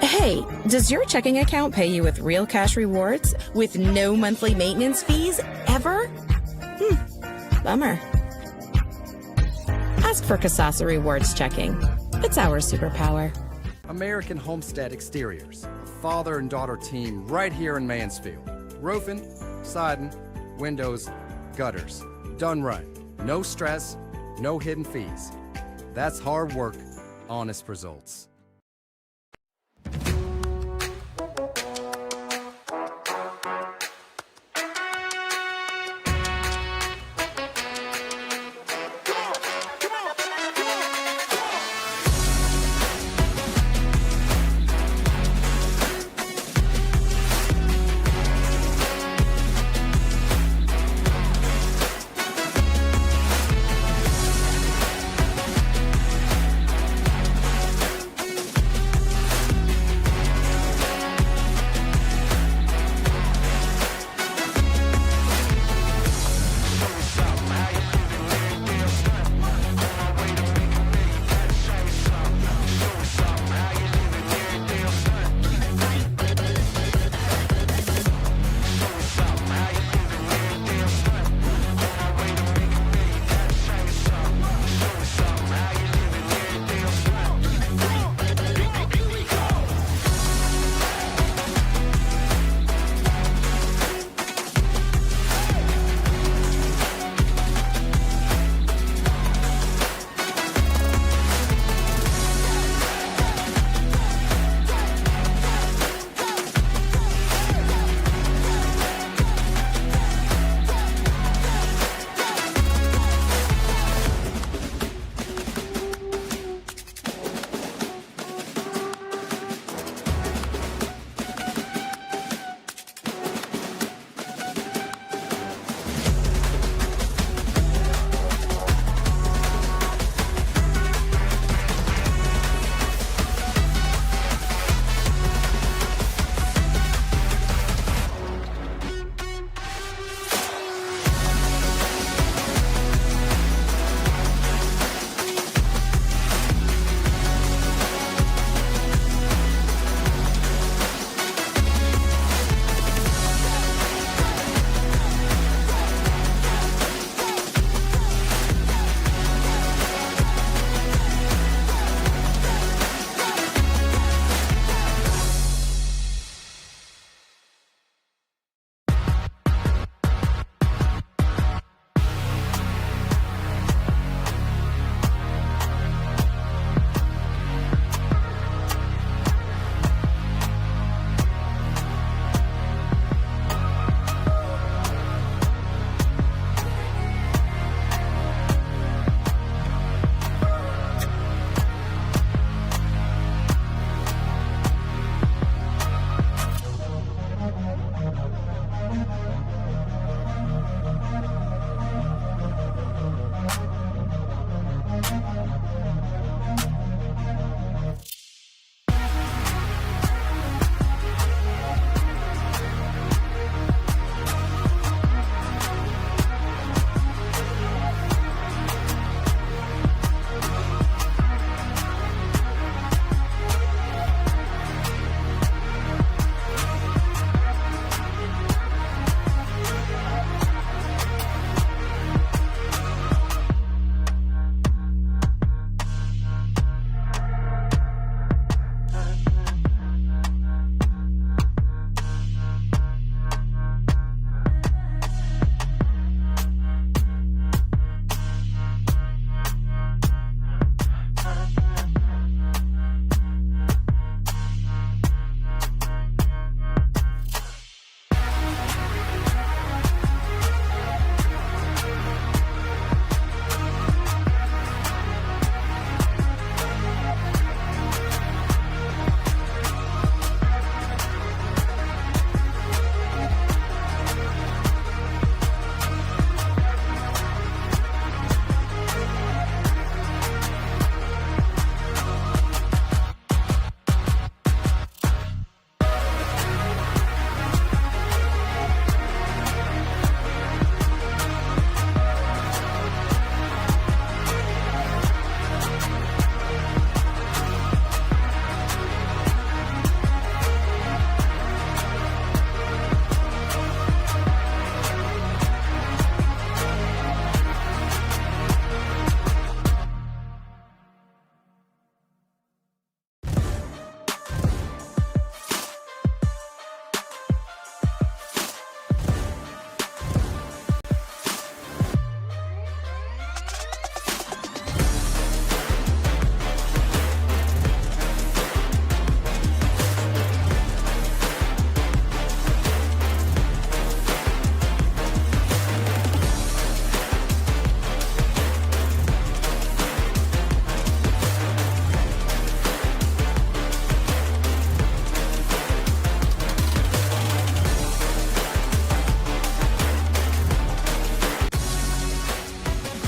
Hey, does your checking account pay you with real cash rewards with no monthly maintenance fees ever? Bummer. Ask for Kasasa Rewards Checking. It's our superpower. American Homestead Exteriors, a father and daughter team right here in Mansfield. Roofing, siding, windows, gutters. Done right. No stress, no hidden fees. That's hard work, honest results.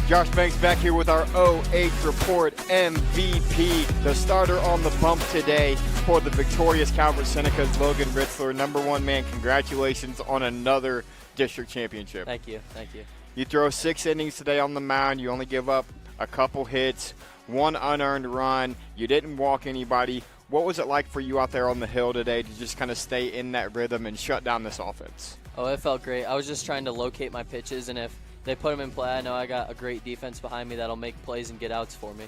Josh Banks back here with our 08 Report MVP. The starter on the bump today for the victorious Calvert Senecas, Logan Ritzler. Number one man, congratulations on another district championship. Thank you, thank you. You throw 6 innings today on the mound. You only give up a couple hits, 1 unearned run. You didn't walk anybody. What was it like for you out there on the hill today to just kind of stay in that rhythm and shut down this offense? Oh, it felt great. I was just trying to locate my pitches, and if they put them in play, I know I got a great defense behind me that'll make plays and get outs for me.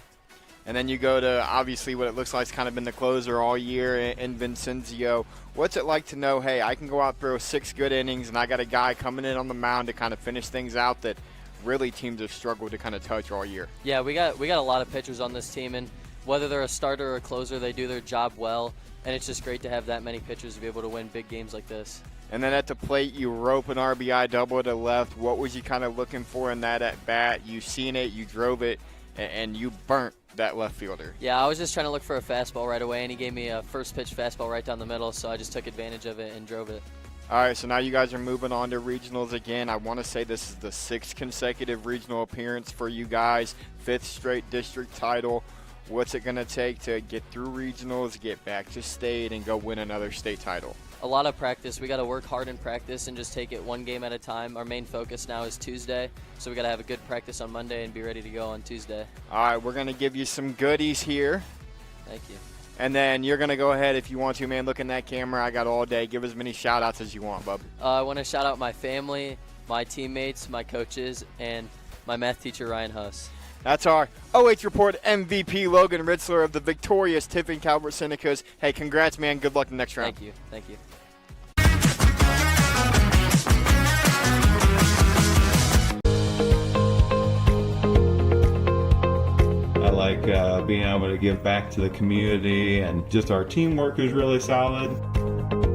And then you go to, obviously, what it looks like has kind of been the closer all year in Vincenzio. What's it like to know, hey, I can go out, throw 6 good innings, and I got a guy coming in on the mound to kind of finish things out that really teams have struggled to kind of touch all year? Yeah, we got a lot of pitchers on this team, and whether they're a starter or a closer, they do their job well, and it's just great to have that many pitchers to be able to win big games like this. And then at the plate, you rope an RBI double to left. What was you kind of looking for in that at-bat? You seen it, you drove it, and you burnt that left fielder. Yeah, I was just trying to look for a fastball right away, and he gave me a first pitch fastball right down the middle, so I just took advantage of it and drove it. All right, so now you guys are moving on to regionals again. I want to say this is the 6th consecutive regional appearance for you guys, 5th straight district title. What's it going to take to get through regionals, get back to state, and go win another state title? A lot of practice. We got to work hard in practice and just take it one game at a time. Our main focus now is Tuesday, so we got to have a good practice on Monday and be ready to go on Tuesday. All right, we're going to give you some goodies here. Thank you. And then you're going to go ahead, if you want to, man, look in that camera. I got all day. Give as many shout-outs as you want, bub. I want to shout out my family, my teammates, my coaches, and my math teacher, Ryan Huss. That's our OH Report MVP, Logan Ritzler of the victorious Tiffin Calvert Senecas. Hey, congrats, man. Good luck the next round. Thank you. Thank you. I like being able to give back to the community, and just our teamwork is really solid.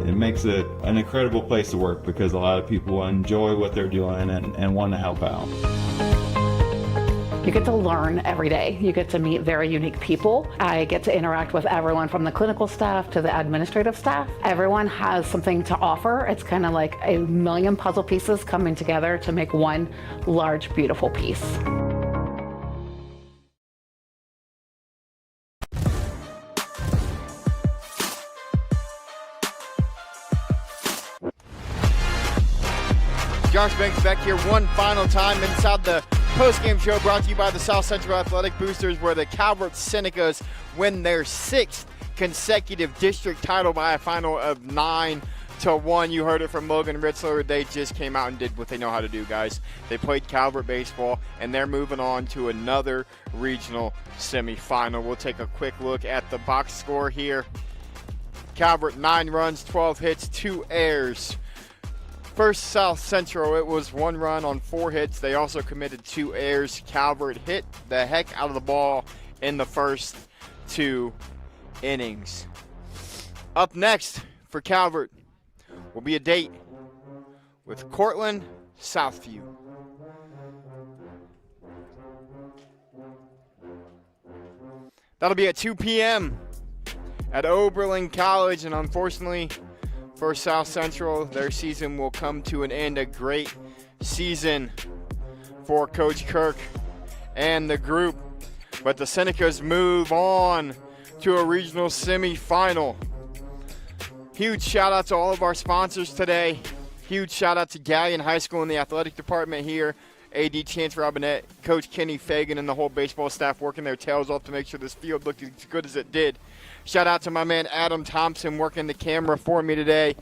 It makes it an incredible place to work because a lot of people enjoy what they're doing and want to help out. You get to learn every day. You get to meet very unique people. I get to interact with everyone from the clinical staff to the administrative staff. Everyone has something to offer. It's kind of like a million puzzle pieces coming together to make one large, beautiful piece. Josh Banks back here one final time inside the post-game show brought to you by the South Central Athletic Boosters, where the Calvert Senecas win their 6th consecutive district title by a final of 9-1. You heard it from Logan Ritzler. They just came out and did what they know how to do, guys. They played Calvert baseball, and they're moving on to another regional semifinal. We'll take a quick look at the box score here. Calvert, 9 runs, 12 hits, 2 errors. First South Central, it was 1 run on 4 hits. They also committed 2 errors. Calvert hit the heck out of the ball in the first 2 innings. Up next for Calvert will be a date with Cortland Southview. That'll be at 2 p.m. at Oberlin College, and unfortunately for South Central, their season will come to an end. A great season for Coach Kirk and the group, but the Senecas move on to a regional semifinal. Huge shout out to all of our sponsors today. Huge shout out to Galion High School and the athletic department here. AD Chance Robinette, Coach Kenny Fagan, and the whole baseball staff working their tails off to make sure this field looked as good as it did. Shout out to my man Adam Thompson working the camera for me today.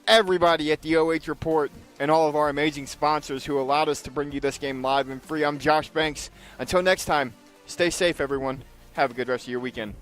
Everybody at the OH Report and all of our amazing sponsors who allowed us to bring you this game live and free. I'm Josh Banks. Until next time, stay safe, everyone. Have a good rest of your weekend.